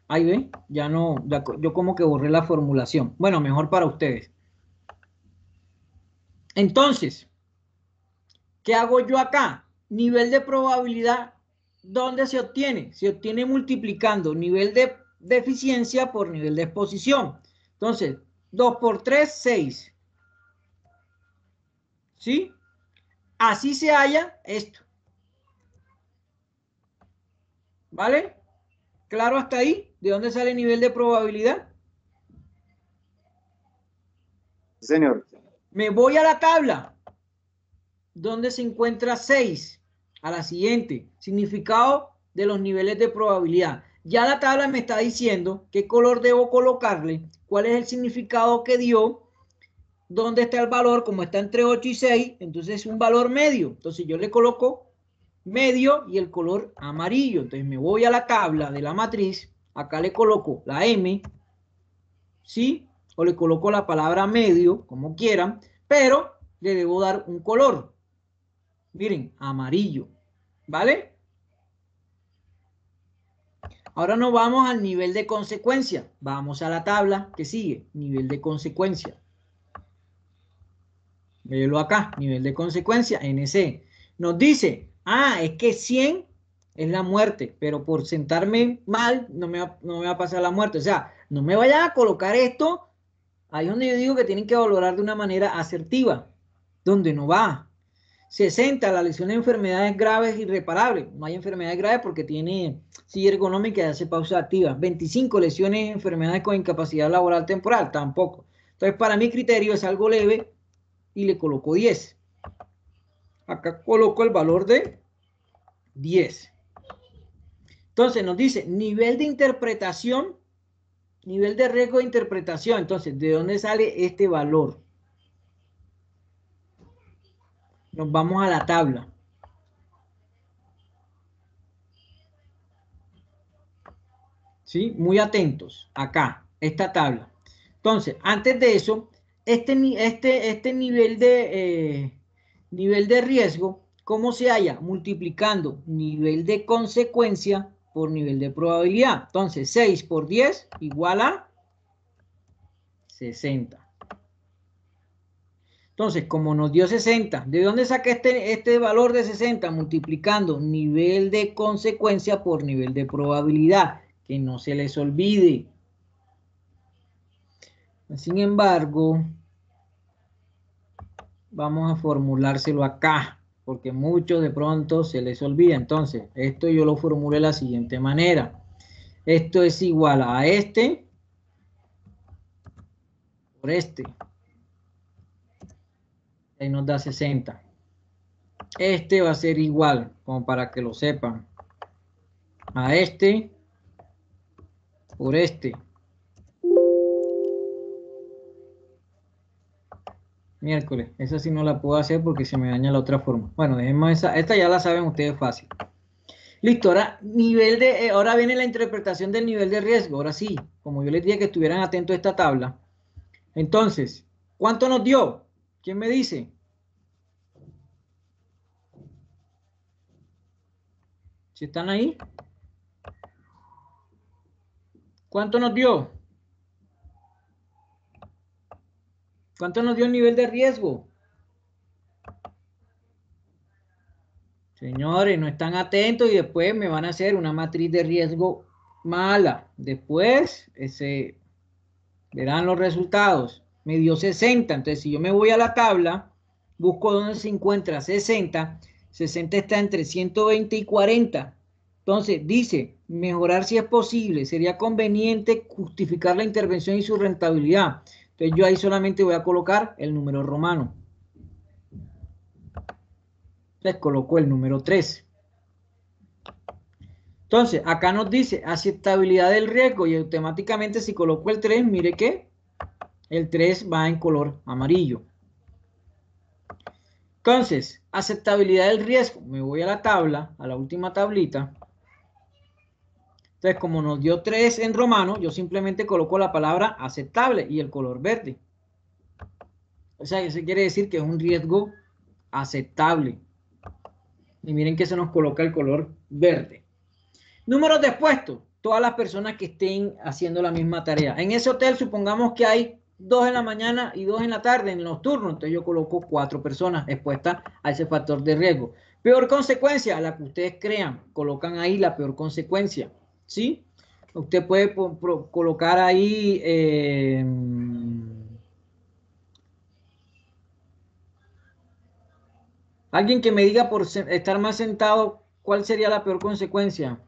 [SPEAKER 1] ahí ven, ya no, yo como que borré la formulación. Bueno, mejor para ustedes. Entonces, ¿qué hago yo acá? Nivel de probabilidad, ¿dónde se obtiene? Se obtiene multiplicando nivel de eficiencia por nivel de exposición. Entonces, 2 por 3, 6. ¿Sí? Así se halla esto. ¿Vale? ¿Claro hasta ahí? ¿De dónde sale el nivel de probabilidad?
[SPEAKER 5] Señor.
[SPEAKER 1] Me voy a la tabla. ¿Dónde se encuentra 6? A la siguiente. Significado de los niveles de probabilidad. Ya la tabla me está diciendo qué color debo colocarle, cuál es el significado que dio, dónde está el valor, como está entre 8 y 6, entonces es un valor medio. Entonces yo le coloco medio y el color amarillo. Entonces me voy a la tabla de la matriz, acá le coloco la M, ¿sí? O le coloco la palabra medio, como quieran, pero le debo dar un color. Miren, amarillo, ¿vale? Ahora nos vamos al nivel de consecuencia. Vamos a la tabla que sigue, nivel de consecuencia. Véelo acá, nivel de consecuencia, NC. Nos dice, es que 100 es la muerte, pero por sentarme mal no me va a pasar la muerte. O sea, no me vayan a colocar esto, ahí es donde yo digo que tienen que valorar de una manera asertiva, donde no va. 60, la lesión de enfermedades graves irreparables. No hay enfermedades graves porque tiene silla ergonómica y hace pausa activa. 25, lesiones, enfermedades con incapacidad laboral temporal. Tampoco. Entonces, para mi criterio es algo leve y le coloco 10. Acá coloco el valor de 10. Entonces nos dice nivel de interpretación, nivel de riesgo de interpretación. Entonces, ¿de dónde sale este valor? Nos vamos a la tabla. ¿Sí? Muy atentos. Acá, esta tabla. Entonces, antes de eso, este nivel de riesgo, ¿cómo se halla? Multiplicando nivel de consecuencia por nivel de probabilidad. Entonces, 6 por 10 igual a 60. Entonces, como nos dio 60, ¿de dónde saqué este valor de 60? Multiplicando nivel de consecuencia por nivel de probabilidad. Que no se les olvide. Sin embargo, vamos a formulárselo acá, porque mucho de pronto se les olvida. Entonces, esto yo lo formulo de la siguiente manera. Esto es igual a este por este. Ahí nos da 60. Este va a ser igual, como para que lo sepan, a este por este. Miércoles, esa sí no la puedo hacer porque se me daña la otra forma. Bueno, dejemos esa. Esta ya la saben ustedes fácil. Listo, ahora viene la interpretación del nivel de riesgo. Ahora sí, como yo les dije que estuvieran atentos a esta tabla. Entonces, ¿cuánto nos dio? ¿Quién me dice? ¿Si están ahí? ¿Cuánto nos dio? ¿Cuánto nos dio el nivel de riesgo? Señores, no están atentos y después me van a hacer una matriz de riesgo mala. Después, verán los resultados. Me dio 60. Entonces, si yo me voy a la tabla, busco dónde se encuentra 60. 60 está entre 120 y 40. Entonces, dice, mejorar si es posible. Sería conveniente justificar la intervención y su rentabilidad. Entonces, yo ahí solamente voy a colocar el número romano. Entonces, coloco el número 3. Entonces, acá nos dice aceptabilidad del riesgo y automáticamente si coloco el 3, mire que el 3 va en color amarillo. Entonces, aceptabilidad del riesgo. Me voy a la tabla, a la última tablita. Entonces, como nos dio 3 en romano, yo simplemente coloco la palabra aceptable y el color verde. O sea, eso quiere decir que es un riesgo aceptable. Y miren que se nos coloca el color verde. Números de expuestos. Todas las personas que estén haciendo la misma tarea. En ese hotel supongamos que hay 2 en la mañana y 2 en la tarde en los turnos. Entonces yo coloco 4 personas expuestas a ese factor de riesgo. Peor consecuencia, la que ustedes crean. Colocan ahí la peor consecuencia. ¿Sí? Usted puede colocar ahí... alguien que me diga por estar más sentado, ¿cuál sería la peor consecuencia?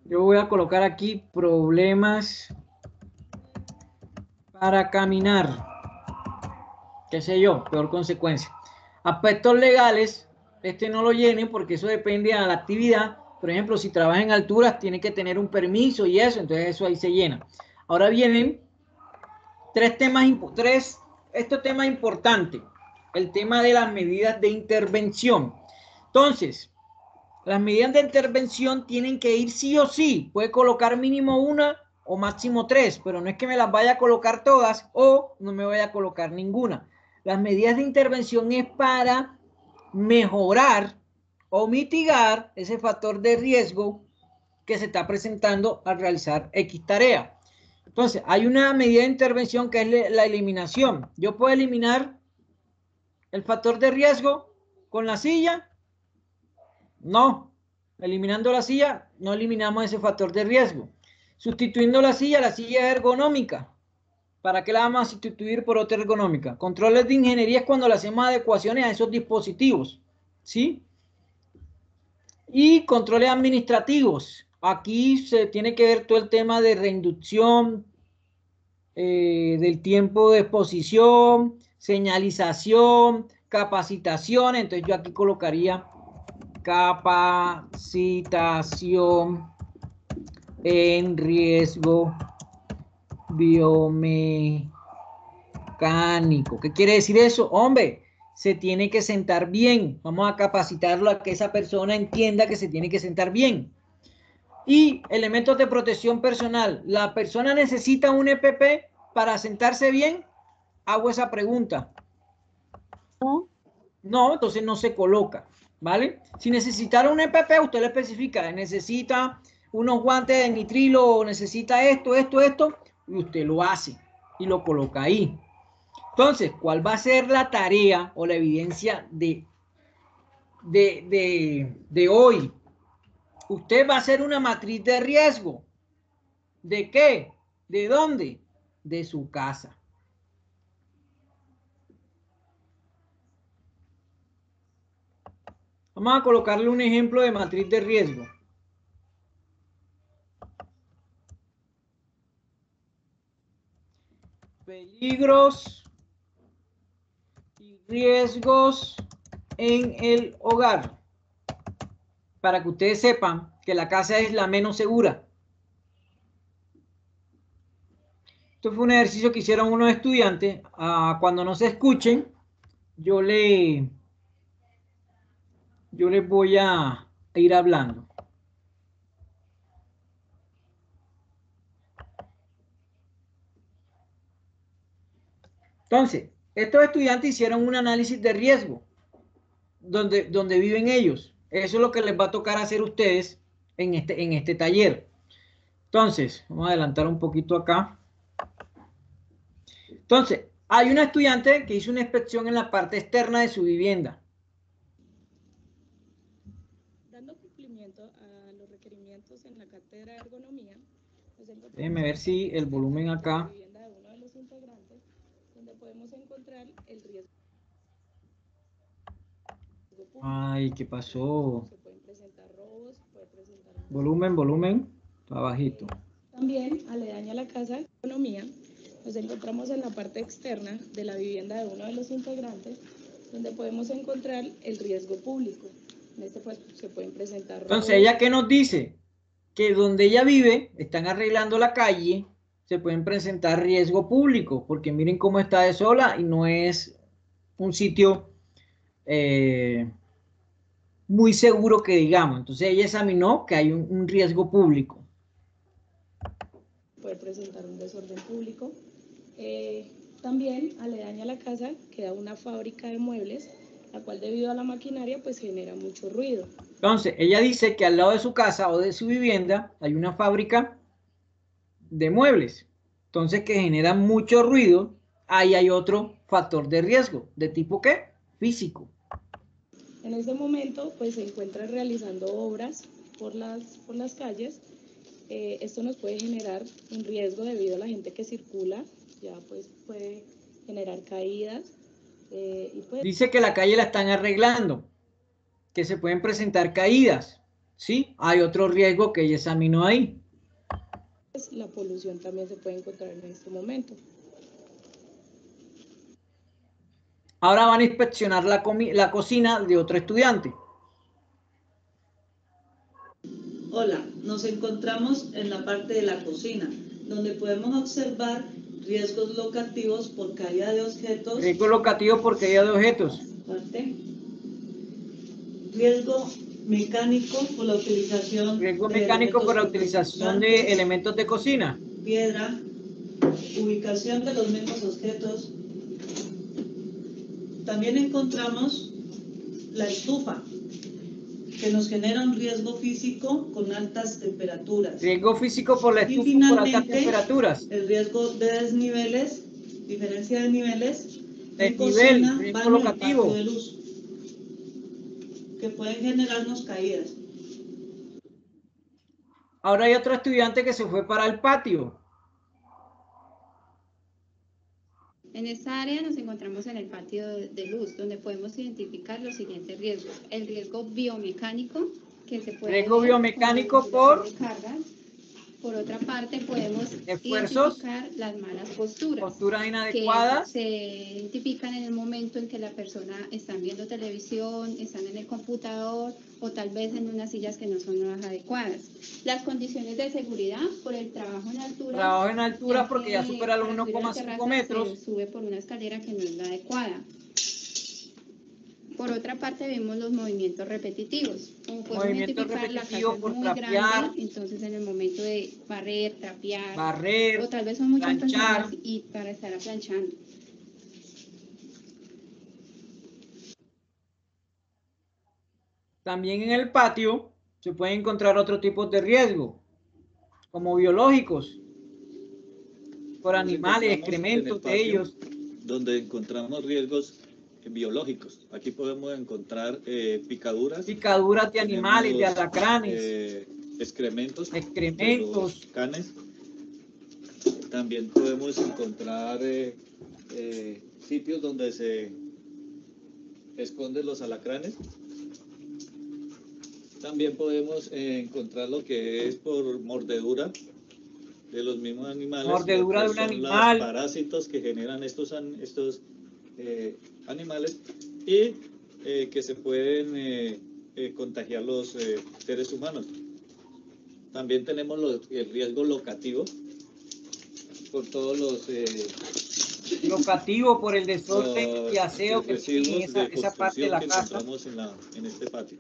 [SPEAKER 1] Yo voy a colocar aquí problemas para caminar. ¿Qué sé yo? Peor consecuencia. Aspectos legales, no lo llenen porque eso depende de la actividad. Por ejemplo, si trabaja en alturas, tiene que tener un permiso y eso, entonces eso ahí se llena. Ahora vienen estos temas importantes. El tema de las medidas de intervención. Entonces, las medidas de intervención tienen que ir sí o sí. Puede colocar mínimo una o máximo 3, pero no es que me las vaya a colocar todas o no me vaya a colocar ninguna. Las medidas de intervención es para mejorar o mitigar ese factor de riesgo que se está presentando al realizar X tarea. Entonces, hay una medida de intervención que es la eliminación. Yo puedo eliminar el factor de riesgo con la silla. No, eliminando la silla, no eliminamos ese factor de riesgo. Sustituyendo la silla es ergonómica. ¿Para qué la vamos a sustituir por otra ergonómica? Controles de ingeniería es cuando le hacemos adecuaciones a esos dispositivos. ¿Sí? Y controles administrativos. Aquí se tiene que ver todo el tema de reinducción, del tiempo de exposición, señalización, capacitación. Entonces yo aquí colocaría capacitación en riesgo biomecánico. ¿Qué quiere decir eso? Hombre, se tiene que sentar bien. Vamos a capacitarlo a que esa persona entienda que se tiene que sentar bien. Y elementos de protección personal. ¿La persona necesita un EPP para sentarse bien? Hago esa pregunta.
[SPEAKER 2] No,
[SPEAKER 1] No, entonces no se coloca, ¿vale? Si necesitara un EPP, usted le especifica, necesita unos guantes de nitrilo o necesita esto, y usted lo hace y lo coloca ahí. Entonces, ¿cuál va a ser la tarea o la evidencia de hoy? Usted va a hacer una matriz de riesgo. ¿De qué? ¿De dónde? De su casa. Vamos a colocarle un ejemplo de matriz de riesgo. Peligros y riesgos en el hogar. Para que ustedes sepan que la casa es la menos segura. Esto fue un ejercicio que hicieron unos estudiantes. Cuando no se escuchen, yo les voy a ir hablando. Entonces, estos estudiantes hicieron un análisis de riesgo donde viven ellos. Eso es lo que les va a tocar hacer a ustedes en este taller. Entonces, vamos a adelantar un poquito acá. Entonces, hay una estudiante que hizo una inspección en la parte externa de su vivienda.
[SPEAKER 7] Dando cumplimiento a los requerimientos en la cátedra de ergonomía,
[SPEAKER 1] Déjenme ver si el volumen acá.
[SPEAKER 7] vivienda de uno de los integrantes, donde podemos encontrar el riesgo público.
[SPEAKER 1] Ay, ¿qué pasó?
[SPEAKER 7] Se pueden presentar robos, puede presentar
[SPEAKER 1] Volumen, está bajito.
[SPEAKER 7] También, aledaña a la casa de economía, nos encontramos en la parte externa de la vivienda de uno de los integrantes, donde podemos encontrar el riesgo público. En este pues se pueden presentar robos.
[SPEAKER 1] Entonces, ¿ella qué nos dice? Que donde ella vive, están arreglando la calle, se pueden presentar riesgo público, porque miren cómo está de sola y no es un sitio muy seguro que digamos. Entonces ella examinó que hay un riesgo público.
[SPEAKER 7] Puede presentar un desorden público. También aledaña a la casa queda una fábrica de muebles, la cual debido a la maquinaria pues genera mucho ruido.
[SPEAKER 1] Entonces ella dice que al lado de su casa o de su vivienda hay una fábrica de muebles. Entonces que genera mucho ruido. Ahí hay otro factor de riesgo. ¿De tipo qué? Físico.
[SPEAKER 7] En este momento pues se encuentra realizando obras por las calles. Esto nos puede generar un riesgo debido a la gente que circula, ya pues puede generar caídas.
[SPEAKER 1] Dice que la calle la están arreglando, que se pueden presentar caídas, ¿sí? Hay otro riesgo que ella examinó ahí.
[SPEAKER 7] La polución también se puede encontrar en este momento.
[SPEAKER 1] Ahora van a inspeccionar la cocina de otro estudiante.
[SPEAKER 8] Hola, nos encontramos en la parte de la cocina, donde podemos observar riesgos locativos por caída de objetos.
[SPEAKER 1] Riesgo locativo por caída de objetos.
[SPEAKER 8] Riesgo mecánico por la utilización
[SPEAKER 1] Riesgo mecánico por la utilización de elementos de cocina.
[SPEAKER 8] Piedra, ubicación de los mismos objetos. También encontramos la estufa, que nos genera un riesgo físico con altas temperaturas.
[SPEAKER 1] Riesgo físico por la estufa por altas temperaturas.
[SPEAKER 8] El riesgo de desniveles, diferencia de niveles,
[SPEAKER 1] desnivel,
[SPEAKER 8] cocina,
[SPEAKER 1] riesgo
[SPEAKER 8] baño
[SPEAKER 1] locativo.
[SPEAKER 8] y patio de luz, que pueden generarnos caídas.
[SPEAKER 1] Ahora hay otro estudiante que se fue para el patio.
[SPEAKER 9] En esta área nos encontramos en el patio de luz, donde podemos identificar los siguientes riesgos. El riesgo biomecánico, que se puede
[SPEAKER 1] Riesgo
[SPEAKER 9] ver
[SPEAKER 1] biomecánico
[SPEAKER 9] con
[SPEAKER 1] por
[SPEAKER 9] manipulación de cargas. Por otra parte, podemos
[SPEAKER 1] esfuerzos,
[SPEAKER 9] identificar las malas posturas.
[SPEAKER 1] posturas
[SPEAKER 9] Que
[SPEAKER 1] inadecuadas.
[SPEAKER 9] se identifican en el momento en que la persona está viendo televisión, están en el computador o tal vez en unas sillas que no son las adecuadas. Las condiciones de seguridad por el trabajo en altura.
[SPEAKER 1] Trabajo en altura
[SPEAKER 9] ya
[SPEAKER 1] porque ya
[SPEAKER 9] que
[SPEAKER 1] supera los
[SPEAKER 9] para subir a la
[SPEAKER 1] 1,5
[SPEAKER 9] terraza
[SPEAKER 1] metros.
[SPEAKER 9] se sube por una escalera que no es la adecuada. Por otra parte, vemos los movimientos repetitivos. Como podemos
[SPEAKER 1] Movimiento
[SPEAKER 9] identificar, la casa
[SPEAKER 1] repetitivo
[SPEAKER 9] es
[SPEAKER 1] por
[SPEAKER 9] muy
[SPEAKER 1] trapear,
[SPEAKER 9] grande, entonces en el momento de barrer, trapear,
[SPEAKER 1] barrer,
[SPEAKER 9] o tal vez son muchas
[SPEAKER 1] planchar.
[SPEAKER 9] personas y para estar planchando.
[SPEAKER 1] También en el patio se pueden encontrar otros tipos de riesgo, como biológicos, por animales, excrementos de ellos.
[SPEAKER 10] Donde encontramos riesgos biológicos. Aquí podemos encontrar picaduras.
[SPEAKER 1] Picaduras de animales, de alacranes.
[SPEAKER 10] Excrementos.
[SPEAKER 1] Excrementos.
[SPEAKER 10] De los canes. También podemos encontrar sitios donde se esconden los alacranes. También podemos encontrar lo que es por mordedura de los mismos animales.
[SPEAKER 1] Mordedura de un animal.
[SPEAKER 10] Los parásitos que generan estos animales y que se pueden contagiar los seres humanos. También tenemos el riesgo locativo por todos los
[SPEAKER 1] locativo por el desorden y aseo que tiene esa parte de la casa.
[SPEAKER 10] En este patio.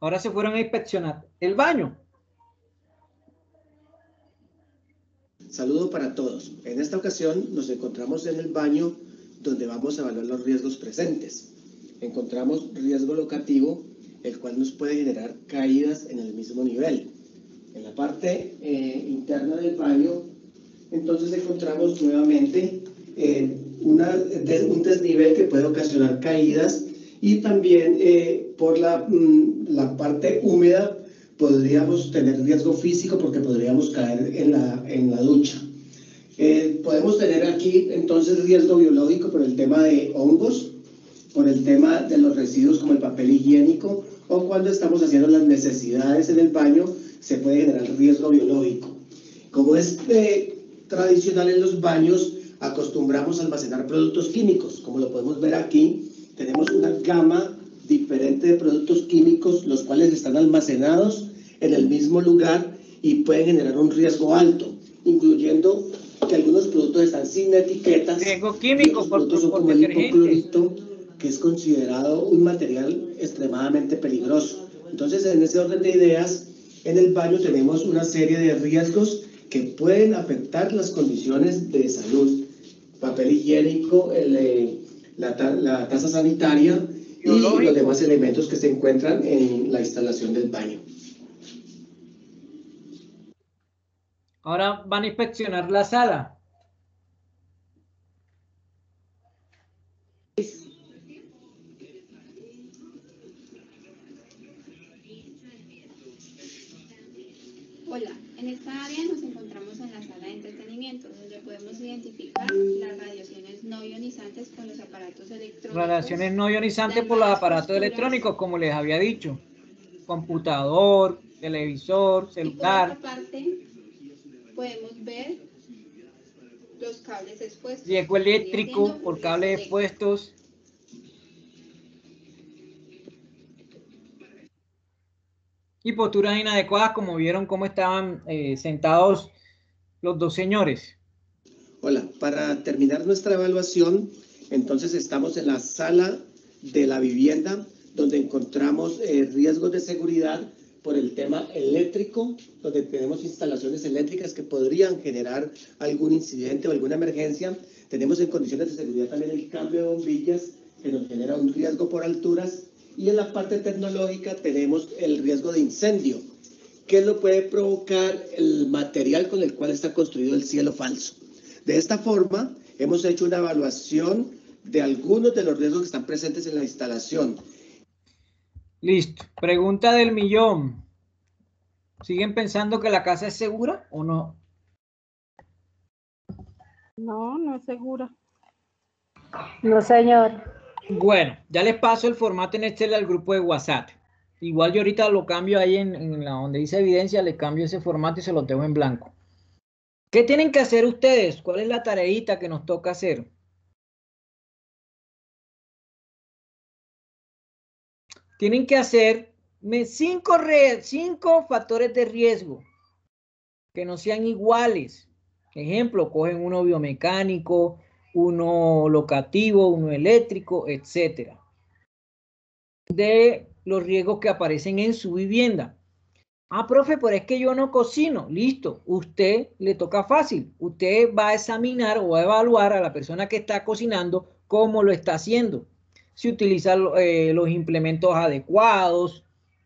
[SPEAKER 1] Ahora se fueron a inspeccionar el baño.
[SPEAKER 11] Saludo para todos. En esta ocasión nos encontramos en el baño donde vamos a evaluar los riesgos presentes. Encontramos riesgo locativo, el cual nos puede generar caídas en el mismo nivel. En la parte interna del baño, entonces encontramos nuevamente un desnivel que puede ocasionar caídas y también por la parte húmeda podríamos tener riesgo físico porque podríamos caer en la ducha. Podemos tener aquí entonces riesgo biológico por el tema de hongos, por el tema de los residuos como el papel higiénico o cuando estamos haciendo las necesidades en el baño se puede generar riesgo biológico. Como es tradicional en los baños, acostumbramos a almacenar productos químicos. Como lo podemos ver aquí, tenemos una gama diferente de productos químicos, los cuales están almacenados en el mismo lugar y pueden generar un riesgo alto, incluyendo que algunos productos están sin etiquetas.
[SPEAKER 1] Riesgo químico por
[SPEAKER 11] como el hipoclorito, que es considerado un material extremadamente peligroso. Entonces, en ese orden de ideas, en el baño tenemos una serie de riesgos que pueden afectar las condiciones de salud. Papel higiénico, la taza sanitaria y los demás elementos que se encuentran en la instalación del baño.
[SPEAKER 1] Ahora van a inspeccionar la sala.
[SPEAKER 9] Hola, en esta área nos encontramos en la sala de entretenimiento, donde podemos identificar las radiaciones no ionizantes con los aparatos electrónicos.
[SPEAKER 1] Radiaciones no ionizantes por los aparatos electrónicos, como les había dicho. Computador, televisor, celular.
[SPEAKER 9] Y por otra parte, podemos ver los cables expuestos.
[SPEAKER 1] Riesgo eléctrico por cables expuestos. Y posturas inadecuadas, como vieron cómo estaban sentados los dos señores.
[SPEAKER 11] Hola, para terminar nuestra evaluación, entonces estamos en la sala de la vivienda, donde encontramos riesgos de seguridad por el tema eléctrico, donde tenemos instalaciones eléctricas que podrían generar algún incidente o alguna emergencia. Tenemos en condiciones de seguridad también el cambio de bombillas, que nos genera un riesgo por alturas. Y en la parte tecnológica tenemos el riesgo de incendio, que lo puede provocar el material con el cual está construido el cielo falso. De esta forma, hemos hecho una evaluación de algunos de los riesgos que están presentes en la instalación.
[SPEAKER 1] Listo. Pregunta del millón. ¿Siguen pensando que la casa es segura o no?
[SPEAKER 2] No, no es segura.
[SPEAKER 12] No, señor.
[SPEAKER 1] Bueno, ya les paso el formato en Excel al grupo de WhatsApp. Igual yo ahorita lo cambio ahí en la donde dice evidencia, le cambio ese formato y se lo dejo en blanco. ¿Qué tienen que hacer ustedes? ¿Cuál es la tareita que nos toca hacer? Tienen que hacer 5 factores de riesgo que no sean iguales. Ejemplo, cogen uno biomecánico, uno locativo, uno eléctrico, etcétera. De los riesgos que aparecen en su vivienda. Ah, profe, pero es que yo no cocino. Listo, usted le toca fácil. Usted va a examinar o a evaluar a la persona que está cocinando cómo lo está haciendo. Si utiliza los implementos adecuados,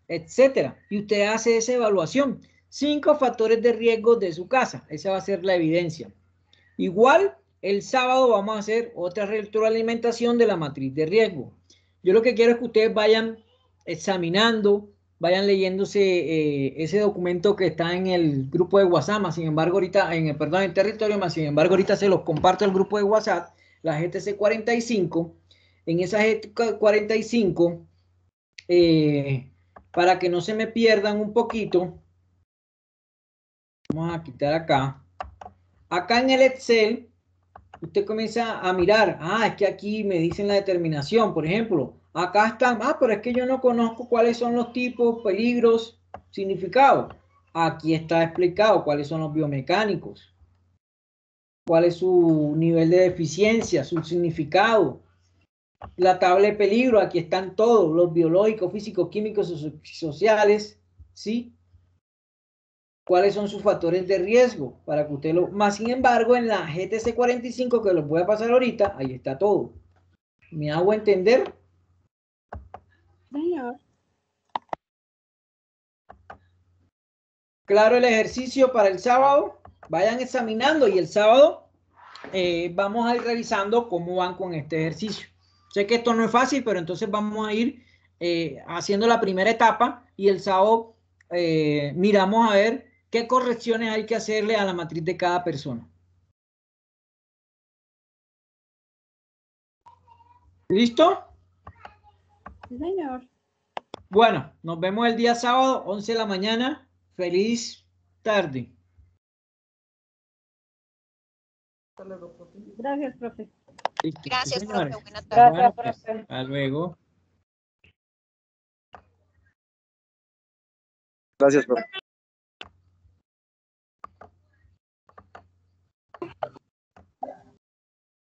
[SPEAKER 1] etcétera. Y usted hace esa evaluación. 5 factores de riesgo de su casa. Esa va a ser la evidencia. Igual, el sábado vamos a hacer otra retroalimentación de la matriz de riesgo. Yo lo que quiero es que ustedes vayan examinando, vayan leyéndose ese documento que está en el grupo de WhatsApp, sin embargo ahorita, en el territorio, más sin embargo ahorita se los comparto al grupo de WhatsApp, la GTC 45, en esa GTC 45, para que no se me pierdan un poquito, vamos a quitar acá. Acá en el Excel, usted comienza a mirar, es que aquí me dicen la determinación, por ejemplo, acá están, pero es que yo no conozco cuáles son los tipos, peligros, significados. Aquí está explicado cuáles son los biomecánicos, cuál es su nivel de deficiencia, su significado. La tabla de peligro, aquí están todos, los biológicos, físicos, químicos, sociales, ¿sí? ¿Cuáles son sus factores de riesgo? Para que usted lo... Más sin embargo, en la GTC 45, que los voy a pasar ahorita, ahí está todo. ¿Me hago entender?
[SPEAKER 2] Señor.
[SPEAKER 1] Claro, el ejercicio para el sábado. Vayan examinando y el sábado vamos a ir revisando cómo van con este ejercicio. Sé que esto no es fácil, pero entonces vamos a ir haciendo la primera etapa y el sábado miramos a ver qué correcciones hay que hacerle a la matriz de cada persona. ¿Listo?
[SPEAKER 2] Sí, señor.
[SPEAKER 1] Bueno, nos vemos el día sábado, 11 de la mañana. Feliz tarde.
[SPEAKER 2] Gracias, profe.
[SPEAKER 1] Listo.
[SPEAKER 3] Gracias,
[SPEAKER 1] Sí,
[SPEAKER 3] profe.
[SPEAKER 1] señores.
[SPEAKER 3] Buenas tardes.
[SPEAKER 1] Bueno, pues, hasta luego.
[SPEAKER 5] Gracias, profe.